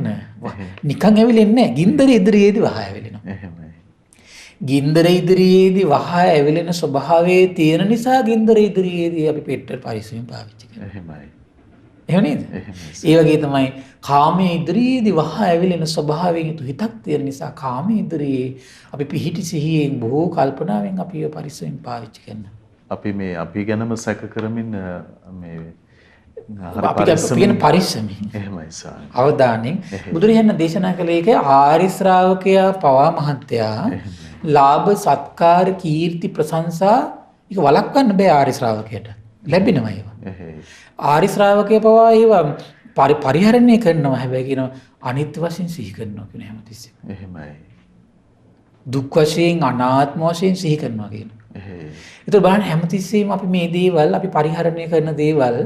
නිකන් ඇවිලෙන්නේ නැහැ. ගින්දර ඉදිරියේදී වහ ඇවිලෙනවා. එහෙමයි. ගින්දර ඉදිරියේදී වහ ඇවිලෙන ස්වභාවයේ තියෙන නිසා ගින්දර ඉදිරියේදී අපි පෙට්‍රල් පරිස්සමෙන් පාවිච්චි කරනවා. එහෙමයි. එහෙම නේද? ඒ වගේ තමයි කාමයේ ඉදිරියේදී වහ ඇවිලෙන ස්වභාවයෙන් යුතු හිතක් තියෙන නිසා කාමයේ ඉදිරියේ අපි පිහිටි සිහියෙන් බොහෝ කල්පනාවෙන් අපි ඒ පරිස්සමෙන් පාවිච්චි කරනවා. අපි මේ අපි ගැනම සැක කරමින් මේ අපි කියන පරිස්සමෙන්. එහෙමයි ස්වාමී. අවදානෙන් බුදුරජාණන් දේශනා කළේ ඒක ආර්ය ශ්‍රාවකයා පවා මහත්තයා ලාභ සත්කාර කීර්ති ප්‍රශංසා ඒක වළක්වන්න බෑ ආර්ය ශ්‍රාවකයට. ලැබෙනවා ඒවා. එහෙයි. ආර්ය ශ්‍රාවකයා පවා ඒවා පරිහරණය කරනවා. හැබැයි කියනවා අනිත්‍ය වශයෙන් සිහි කරනවා කියන හැමතිස්සෙම. එහෙමයි. දුක් වශයෙන් අනාත්ම වශයෙන් සිහි කරනවා කියනවා. එහෙයි. ඒතර බලන්න හැමතිස්සෙම අපි මේ දේවල් අපි පරිහරණය කරන දේවල්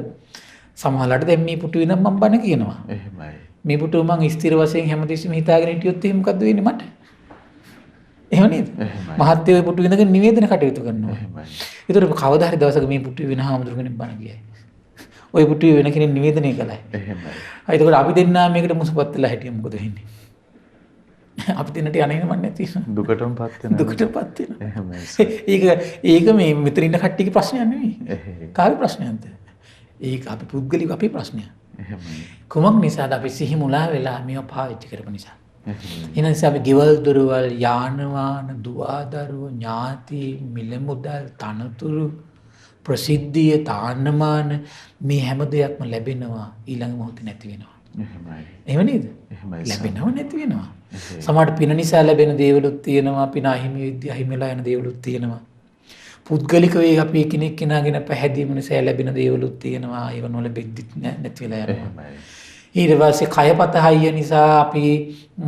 සමහරවිට දැන් මේ පුටුවේ නම් මම බන කියනවා. එහෙමයි. මේ පුටුව මං ස්ථිර වශයෙන් හැමතිස්සෙම හිතාගෙන හිටියොත් එහෙනම් මොකද්ද වෙන්නේ මට? එහෙම නේද? මහත්ය ඔය පුටුව ඉඳගෙන නිවේදන කටයුතු කරනවා. එහෙමයි. ඒතර කවදා හරි දවසක මේ පුටුවේ වෙන හාමුදුරු කෙනෙක් බන කියයි. ඔය පුටුවේ වෙන කෙනෙක් නිවේදනය කළයි. එහෙමයි. ඒතකොට අපි දෙන්නා මේකට මුසුපත් වෙලා හිටියොත් මොකද වෙන්නේ? අපි දෙන්නට යන්නේ මන් නැති. දුකටමපත් වෙනවා. දුකටපත් වෙනවා. එහෙමයි. ඒක මේ මෙතන ඉන්න කට්ටියගේ ප්‍රශ්නයක් නෙමෙයි. එහෙයි. කාගේ ප්‍රශ්නයක්ද? ඒක අපි පුද්ගලික අපේ ප්‍රශ්නයක්. එහෙමයි. කුමක් නිසාද අපි සිහි මුලා වෙලා මේව පාවිච්චි කරපු නිසා. ඒ නිසා අපි ගෙවල් දොරවල් යාන වාහන දුවදරුවෝ ඥාති මිල මුදල් තනතුරු ප්‍රසිද්ධිය තාන්නමාන මේ හැම දෙයක්ම ලැබෙනවා ඊළඟ මොහොතේ නැති වෙනවා. එහෙමයි. එහෙම නේද? එහෙමයි. ලැබෙනව නැති වෙනවා. සමහරට පින නිසා ලැබෙන දේවලුත් තියෙනවා, පින අහිමි වෙද්දී අහිමිලා යන දේවලුත් තියෙනවා. පුද්ගලිකව අපි කෙනෙක් කෙනාගෙන පැහැදීම නිසා ලැබෙන දේවලුත් තියෙනවා. ඒව නොලැබෙද්දිත් නැති වෙලා යනවා. එහෙමයි. ඊට පස්සේ කයපත හයිය නිසා අපි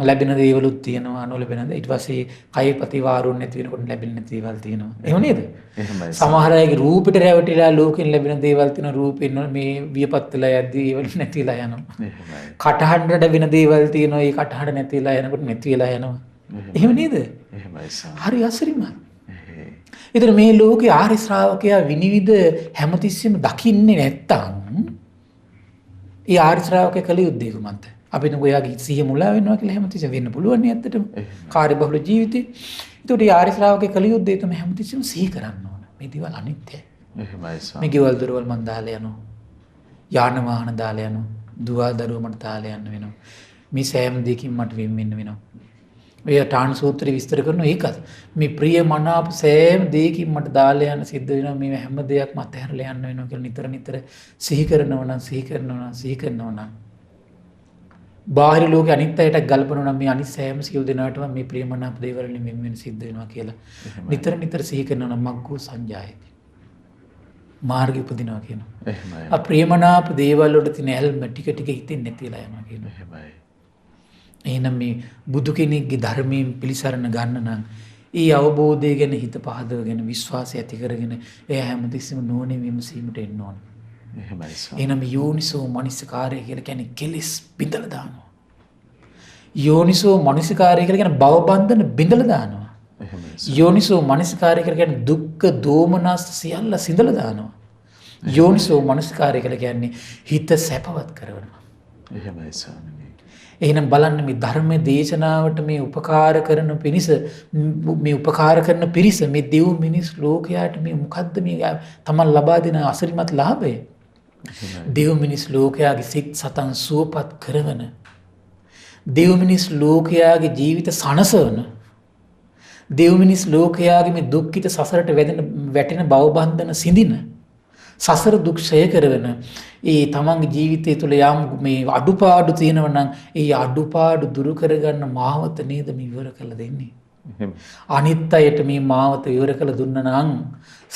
ලැබෙන දේවලුත් තියෙනවා නොලැබෙන දේ. ඊට පස්සේ කයපති වාරුන් නැති වෙනකොට ලැබෙන්නේ නැති දේවල් තියෙනවා. එහෙම නේද? එහෙමයි. සමහර අයගේ රූපෙට රැවටිලා ලෝකෙන් ලැබෙන දේවල් තියෙනවා. රූපෙන් මේ වියපත් වෙලා යද්දී ඒවල නැතිලා යනවා. එහෙමයි. කටහඬ ලැබෙන දේවල් තියෙනවා. ඒ කටහඬ නැතිලා යනකොට නැති වෙලා යනවා. එහෙම නේද? එහෙමයි. හරි අසිරිමත්. ඒතර මේ ලෝකේ ආර්ය ශ්‍රාවකයා විනිවිද හැමතිස්සෙම දකින්නේ නැත්තම් ඒ ආර්ය ශ්‍රාවකයා කළ යුත්තේ කුමක්ද? අපි නෝ ඔයාගේ සිහිය මුලා වෙනවා කියලා හැමතිස්සෙම වෙන්න පුළුවන් නේ ඇත්තටම. කාර්යබහුල ජීවිතේ. ඒකට ඒ ආර්ය ශ්‍රාවකයා කළ යුත්තේ තමයි හැමතිස්සෙම සිහි කරන්න ඕන. මේ දේවල් අනිත්‍යයි. එහෙමයි. මේ ගෙවල් දොරවල් මන් දාලා යනවා. යාන වාහන දාලා යනවා. දුව දරුවෝ මට දාලා යන්න වෙනවා. මේ සෑම දෙයකින් මට වෙන් වෙන්න වෙනවා. ඔය ටාන් සූත්‍රය විස්තර කරනවා ඒකත්. මේ ප්‍රිය මනාප සෑම දෙයකින් මට දාලා යන්න සිද්ධ වෙනවා. මේ හැම දෙයක්ම අතහැරලා යන්න වෙනවා කියලා නිතර නිතර සිහි කරනවා නම් බාහිර ලෝකේ අනිත් අයට ගල්පනවා නම් මේ අනිත් සෑම සියලු දෙනාටම මේ ප්‍රිය මනාප දේවල් වලින් වෙන් වෙන සිද්ධ වෙනවා කියලා නිතර නිතර සිහි කරනවා නම් මග්ගෝ සංජායති. මාර්ගය උපදිනවා කියනවා. එහෙමයි. අප්‍රිය මනාප දේවල් වලට තියෙන ඇල්ම ටික ටික හිතෙන් නැතිලා යනවා කියනවා. එහෙමයි. එහෙනම් මේ බුදු කෙනෙක්ගේ ධර්මයෙන් පිළිසරණ ගන්න නම් ඒ අවබෝධය ගැන හිත පහදවගෙන විශ්වාසය ඇති කරගෙන එයා හැමතිස්සෙම නෝනේ විමසීමට එන්න ඕන. එහෙමයි. එහෙනම් යෝනිසෝ මනසිකාරය කියලා කියන්නේ කෙලෙස් බිඳලා දානවා. යෝනිසෝ මනසිකාරය කියලා කියන්නේ භව බන්ධන බිඳලා දානවා. එහෙමයි. යෝනිසෝ මනසිකාරය කියලා කියන්නේ දුක්ඛ දෝමනස් සියල්ල සිඳලා දානවා. යෝනිසෝ මනසිකාරය කියලා කියන්නේ හිත සැපවත් කරනවා. එහෙමයි ස්වාමීනි. එහෙනම් බලන්න මේ ධර්ම දේශනාවට මේ උපකාර කරන පිරිස මේ දෙව් මිනිස් ලෝකයාට මේ මොකද්ද මේ තමන් ලබා දෙන අසිරිමත් ලාභය? දෙව් මිනිස් ලෝකයාගේ සිත් සතන් සුවපත් කරවන, දෙව් මිනිස් ලෝකයාගේ ජීවිත සනසවන, දෙව් මිනිස් ලෝකයාගේ මේ දුක්ඛිත සසරට වැටෙන භවබන්ධන සිඳින, සසර දුක් ක්ෂය කරවන ඒ තමන්ගේ ජීවිතය තුළ යම් මේ අඩුපාඩු තියෙනවා නම් ඒ අඩුපාඩු දුරු කරගන්න මාවත නේද මේ ඉවර කළ දෙන්නේ. අනිත් අයට මේ මාවත ඉවර කළ දුන්න නම්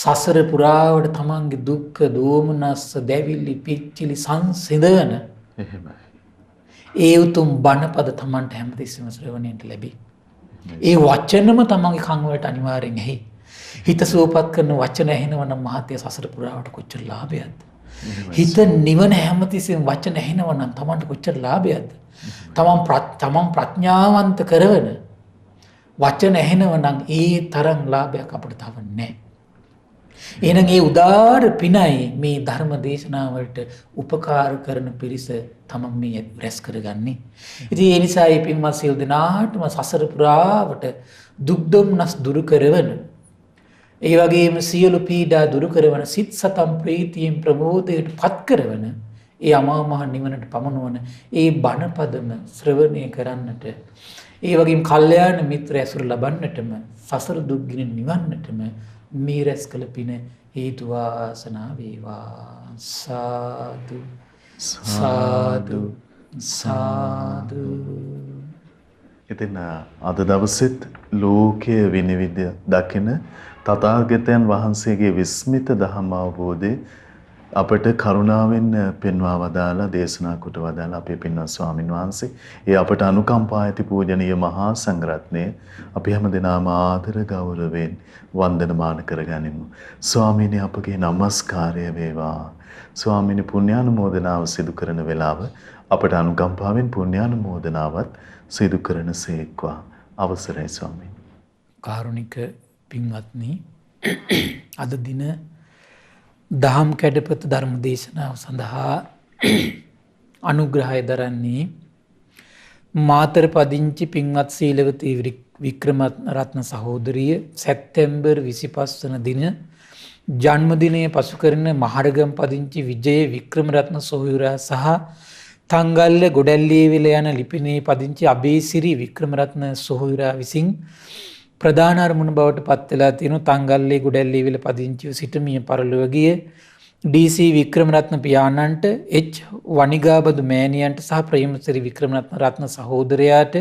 සසර පුරාවට තමන්ගේ දුක්ඛ දෝමනස්ස දැවිලි පිච්චිලි සංසිඳන ඒ උතුම් බණපද තමන්ට හැමතිස්සෙම ශ්‍රවණයට ලැබේ. ඒ වචනම තමන්ගේ කන් වලට අනිවාර්යෙන් ඇහි. හිත සුවපත් කරන වචන ඇහෙනවා නම් මහත්ය සසර පුරාවට කොච්චර ලාභයක්ද? හිත නිවන හැමතිස්සෙම වචන ඇහෙනවා නම් තමන්ට කොච්චර ලාභයක්ද? තමන් ප්‍රඥාවන්ත කරවන වචන ඇහෙනවා නම් ඒ තරම් ලාභයක් අපිට තව නැහැ. එහෙනම් ඒ උදාර පිනයි මේ ධර්ම දේශනාවලට උපකාර කරන පිරිස තමන් මේ රැස් කරගන්නේ. ඉතින් ඒ නිසා මේ පින්වත් සියලු දෙනාටම සසර පුරාවට දුක් දුම්නස් දුරු කරවන, ඒ වගේම සියලු පීඩා දුරු කරවන, සිත් සතම් ප්‍රීතියෙන් ප්‍රමෝදයට පත් කරවන, ඒ අමා මහ නිවනට පමුණවන ඒ බණපදම ශ්‍රවණය කරන්නට, ඒ වගේම කල්යාණ මිත්‍ර ඇසුර ලබන්නටම, සසර දුක් ගිනි නිවන්නටම මේ රැස් කළ පින හේතු වාසනා වේවා. සාදු සාදු සාදු. ඉතින් අද දවසෙත් ලෝකයේ විනිවිද දකින තථාගතයන් වහන්සේගේ විස්මිත ධම්ම අවබෝධය අපට කරුණාවෙන් පෙන්වා වදාලා දේශනා කොට වදාලා අපේ පින්වත් ස්වාමින් වහන්සේ ඒ අපට අනුකම්පා ඇති පූජනීය මහා සංඝරත්නය අපි හැමදෙනාම ආදර ගෞරවයෙන් වන්දනමාන කරගනිමු. ස්වාමීනි අපගේ নমස්කාරය වේවා. ස්වාමීනි පුණ්‍යානුමෝදනාව සිදු කරන වෙලාව අපට අනුකම්පාවෙන් පුණ්‍යානුමෝදනාවත් සිදු කරන සේක්වා. අවසරයි ස්වාමීනි. කාරුණික පින්වත්නි, අද දින දහම් කැඩපත ධර්ම දේශනාව සඳහා අනුග්‍රහය දරන්නේ මාතර පදිංචි පින්වත් සීලවතී වික්‍රමරත්න සහෝදරිය සැප්තැම්බර් 25 වන දින ජන්මදිනය පසු කරන මහරගම් පදිංචි විජය වික්‍රමරත්න සොහොයුරා සහ තංගල්ල ගොඩැල්ලියවිල යන ලිපිනේ පදිංචි අබේසිරි වික්‍රමරත්න සොහොයුරා විසින් ප්‍රධාන අරමුණ බවට පත් වෙලා තියෙන තංගල්ලේ ගොඩැල්ලියවිල පදිංචිව සිට මිය පරලොව ගිය ඩී.සී. වික්‍රමරත්න පියාණන්ට එච්. වනිගාබදු මෑණියන්ට සහ ප්‍රේමසිරි වික්‍රමරත්න සහෝදරයාට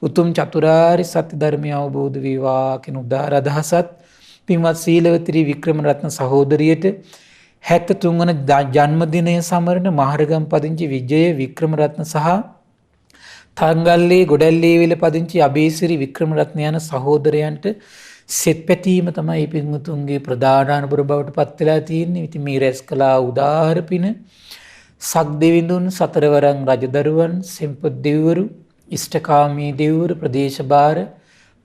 උතුම් චතුරාර්ය සත්‍ය ධර්මය අවබෝධ වේවා කියන උදාර අදහසත් පින්වත් සීලවතිරි වික්‍රමරත්න සහෝදරියට 73 වන ජන්මදිනය සමරන මහරගම් පදිංචි විජය වික්‍රමරත්න සහ තංගල්ලේ ගොඩැල්ලේවිල පදිංචි අබේසිරි වික්‍රමරත්න යන සහෝදරයන්ට සෙත් පැතීම තමයි පින්වතුන්ගේ ප්‍රධානානුපුර බවට පත් වෙලා තියෙන්නේ. ඉතින් මේ රැස් කළා උදාාර පින සක් දෙවිඳුන් සතරවරන් රජදරුවන් සෙම්පත් දෙවිවරු ඉෂ්ඨකාමී දෙවිවරු ප්‍රදේශ භාර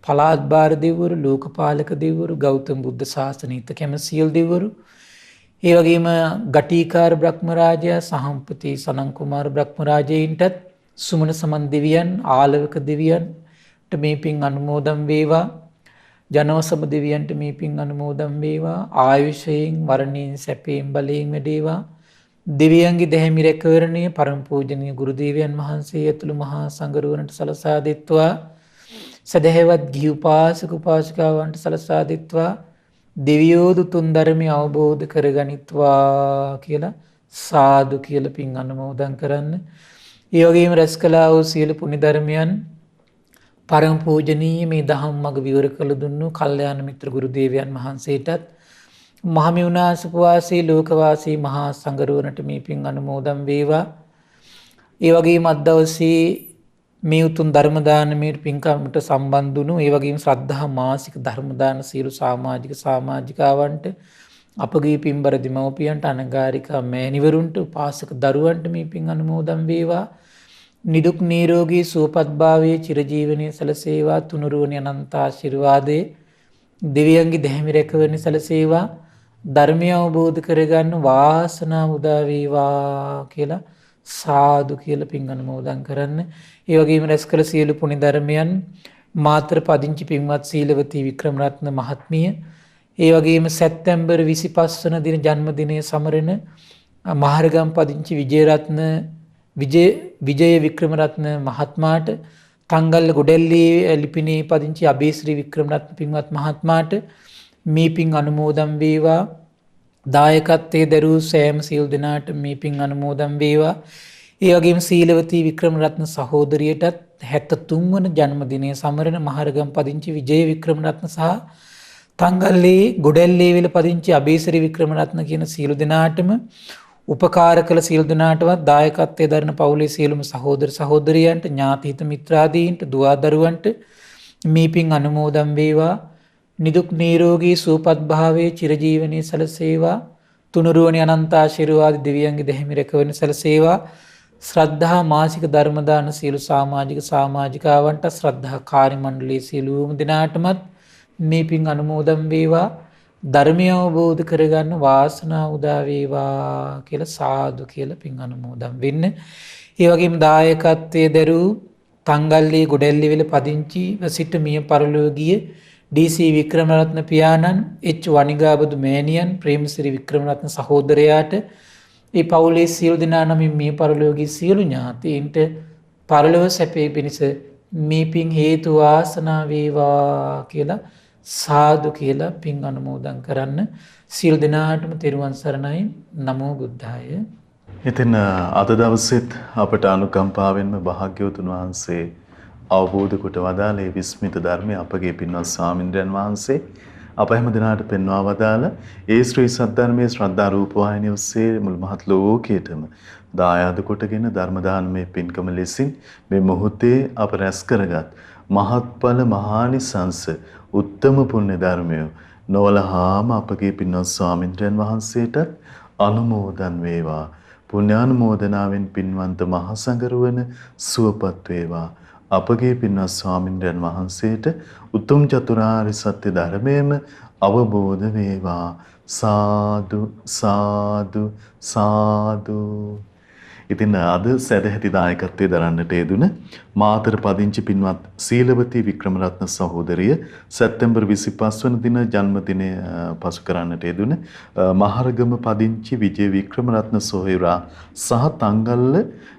පළාත් භාර දෙවිවරු ලෝකපාලක දෙවිවරු ගෞතම බුද්ධ ශාසනීත කැමැති සියලු දෙවිවරු ඒ වගේම ගටිකාර බ්‍රහ්මරාජයා සහම්පති සනන් කුමාර බ්‍රහ්මරාජයින්ටත් සුමන සමන් දෙවියන් ආලවක දෙවියන්ට මේ පින් අනුමෝදන් වේවා. ජනවසම දෙවියන්ට මේ පින් අනුමෝදන් වේවා. ආයුෂයෙන් වරණයෙන් සැපයෙන් බලයෙන් වැඩේවා. දෙවියන්ගේ දැහැමි රැකවරණය පරම පූජනීය ගුරු දේවයන් වහන්සේ ඇතුළු මහා සංඝරුවනට සලසා දෙත්වා. සදහැවත් ගිහි උපාසක උපාසිකාවන්ට සලසා දෙත්වා. දෙවියෝ දුතුන් ධර්මය අවබෝධ කරගනිත්වා කියලා සාදු කියලා පින් අනුමෝදන් කරන්න. ඒ වගේම රැස් කළා වූ සියලු පුණ්‍ය ධර්මයන් පරම පූජනීය මේ දහම් මඟ විවර කළ දුන්නු කල්යාණ මිත්‍ර ගුරු දේවයන් වහන්සේටත් මහමෙවුනාසප වාසී ලෝකවාසී මහා සංඝරුවනට මේ පින් අනුමෝදන් වේවා. ඒ වගේම අද දවසේ මේ උතුම් ධර්ම දානමේ පින්කමට සම්බන්ධ වුණු ඒ වගේම ශ්‍රද්ධා මාසික ධර්ම දාන සියලු සමාජිකාවන්ට අපගේ පින්බර දෙමව්පියන්ට අනගාരികා මෑණිවරුන්ට උපාසක දරුවන්ට මේ පින් අනුමෝදන් වේවා. නිදුක් නිරෝගී සුවපත් භාවයේ චිරජීවනයේ සැලසේවා. තුනුරුවනි අනන්ත ආශිර්වාදේ දෙවියන්ගේ දැහැමි රැකවරණය සැලසේවා. ධර්මය අවබෝධ කරගන්න වාසනාව උදා වේවා කියලා සාදු කියලා පින් අනුමෝදන් කරන්න. ඒ වගේම රැස් කළ සියලු පුණ්‍ය ධර්මයන් මාතර පදිංචි පින්වත් සීලවතී වික්‍රමරත්න මහත්මිය ඒ වගේම සැප්තැම්බර් 25 වන දින ජන්මදිනය සමරන මහරගම් පදිංචි විජය වික්‍රමරත්න මහත්මයාට තංගල්ල ගොඩැල්ලේ ලිපිනේ පදිංචි අබේශ්‍රී වික්‍රමරත්න පින්වත් මහත්මයාට මේ පින් අනුමෝදන් වේවා. දායකත්වයේ දරූ සෑම සියලු දෙනාට මේ පින් අනුමෝදන් වේවා. ඒ වගේම සීලවතී වික්‍රමරත්න සහෝදරියටත් 73 වන ජන්මදිනය සමරන මහරගම් පදිංචි විජය වික්‍රමරත්න සහ තංගල්ලේ ගොඩැල්ලේවිල පදිංචි අබේසිරි වික්‍රමරත්න කියන සියලු දෙනාටම උපකාර කළ සියලු දෙනාටවත් දායකත්වයේ දරන පවුලේ සියලුම සහෝදර සහෝදරියන්ට ඥාති හිත මිත්‍රාදීන්ට දුවා දරුවන්ට මේ පින් අනුමෝදන් වේවා. නිදුක් නිරෝගී සුවපත් භාවයේ චිරජීවනයේ සැලසේවා. තුනුරුවනි අනන්ත ආශිර්වාද දෙවියන්ගේ දැහැමි රැකවරණය සැලසේවා. ශ්‍රද්ධා මාසික ධර්ම දාන සියලු සමාජිකාවන්ට ශ්‍රද්ධා කාර්ය මණ්ඩලයේ සියලුම දෙනාටමත් මේ පින් අනුමෝදන් වේවා. ධර්මය අවබෝධ කරගන්න වාසනාව උදා වේවා කියලා සාදු කියලා පින් අනුමෝදන් වෙන්න. ඒ වගේම දායකත්වයේ දරූ තංගල්ලේ ගොඩැල්ලිවිල පදිංචි සිට මිය පරලොව ගිය ඩී.සී. වික්‍රමරත්න පියාණන් එච්. වනිගාබදු මෑණියන් ප්‍රේමසිරි වික්‍රමරත්න සහෝදරයාට ඒ පවුලේ සියලු දෙනා නමින් මිය පරලොව ගිය සියලු ඥාතීන්ට පරලොව සැපේ පිණිස මේ පින් හේතු වාසනා වේවා කියලා සාදු කියලා පින් අනුමෝදන් කරන්න. සියලු දෙනාටම තෙරුවන් සරණයි. නමෝ බුද්ධාය. ඉතින් අද දවසෙත් අපට අනුකම්පාවෙන්ම භාග්‍යවතුන් වහන්සේ අවබෝධ කොට වදාළේ විස්මිත ධර්මය අපගේ පින්වත් ස්වාමින්ද්‍රයන් වහන්සේ අප හැම දිනාට පෙන්වා වදාළ ඒ ශ්‍රී සද්ධර්මයේ ශ්‍රද්ධා රූප වාහිනිය ඔස්සේ මුළු මහත් ලෝකයටම දායාද කොටගෙන ධර්ම දානමය පින්කම ලෙසින් මේ මොහොතේ අප රැස් කරගත් මහත්ඵල මහානිසංස උත්තම පුණ්‍ය ධර්මය නොවලහාම අපගේ පින්වත් ස්වාමින්ද්‍රයන් වහන්සේට අනුමෝදන් වේවා. පුණ්‍යානුමෝදනාවෙන් පින්වන්ත මහා සංඝරුවන සුවපත් වේවා. අපගේ පින්වත් ස්වාමින්ද්‍රයන් වහන්සේට උතුම් චතුරාර්ය සත්‍ය ධර්මයේම අවබෝධ වේවා. සාදු සාදු සාදු. ඉතින් අද සැදැහැති දායකත්වයේ දරන්නට යෙදුන මාතර පදිංචි පින්වත් සීලවතී වික්‍රමරත්න සහෝදරිය සැප්තැම්බර් 25 වන දින ජන්මදිනය පසු කරන්නට යෙදුන මහරගම පදිංචි විජේ වික්‍රමරත්න සොහොයුරා සහ තංගල්ල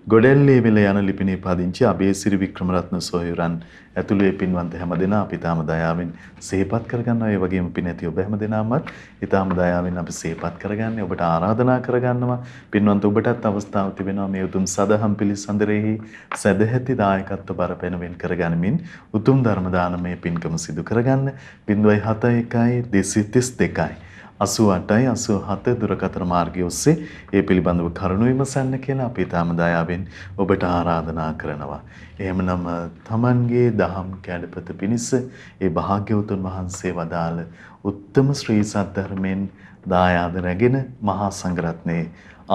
ගොඩැල්ලේ වෙල යන ලිපිනේ පදිංචි අබේසිරි වික්‍රමරත්න සොහොයුරන් ඇතුළු ඒ පින්වන්ත හැමදෙනා අපි තාම දයාවෙන් සිහිපත් කරගන්නවා. ඒ වගේම පින් ඇති ඔබ හැමදෙනාමත් ඊටාම දයාවෙන් අපි සිහිපත් කරගන්නේ. ඔබට ආරාධනා කරගන්නවා. පින්වන්ත ඔබටත් අවස්ථාවක් තිබෙනවා මේ උතුම් සදහම් පිළිසඳරෙහි සදැහැති දායකත්ව බර පෙනවෙන් කරගනිමින් උතුම් ධර්ම දානමය පින්කම සිදු කරගන්න. 071 232 88යි 87 දුරකථන මාර්ගය ඔස්සේ ඒ පිළිබඳව කරුණු විමසන්න කියලා අපි තාම දයාවෙන් ඔබට ආරාධනා කරනවා. එහෙමනම් තමන්ගේ දහම් කැඩපත පිණිස ඒ භාග්‍යවතුන් වහන්සේ වදාළ උත්තම ශ්‍රී සද්ධර්මයෙන් දායාද රැගෙන මහා සංඝරත්නයේ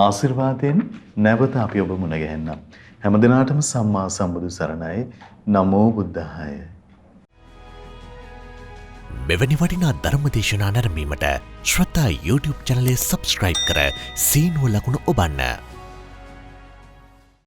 ආශිර්වාදයෙන් නැවත අපි ඔබ මුණ ගැහෙන්නම්. හැම දිනාටම සම්මා සම්බුදු සරණයි. නමෝ බුද්ධාය. මෙවැනි වටිනා ධර්මදේශනා නැරඹීමට ශ්‍රද්ධා YouTube චැනලය සබස්ක්‍රයිබ් කර සීනුව ලකුණ ඔබන්න.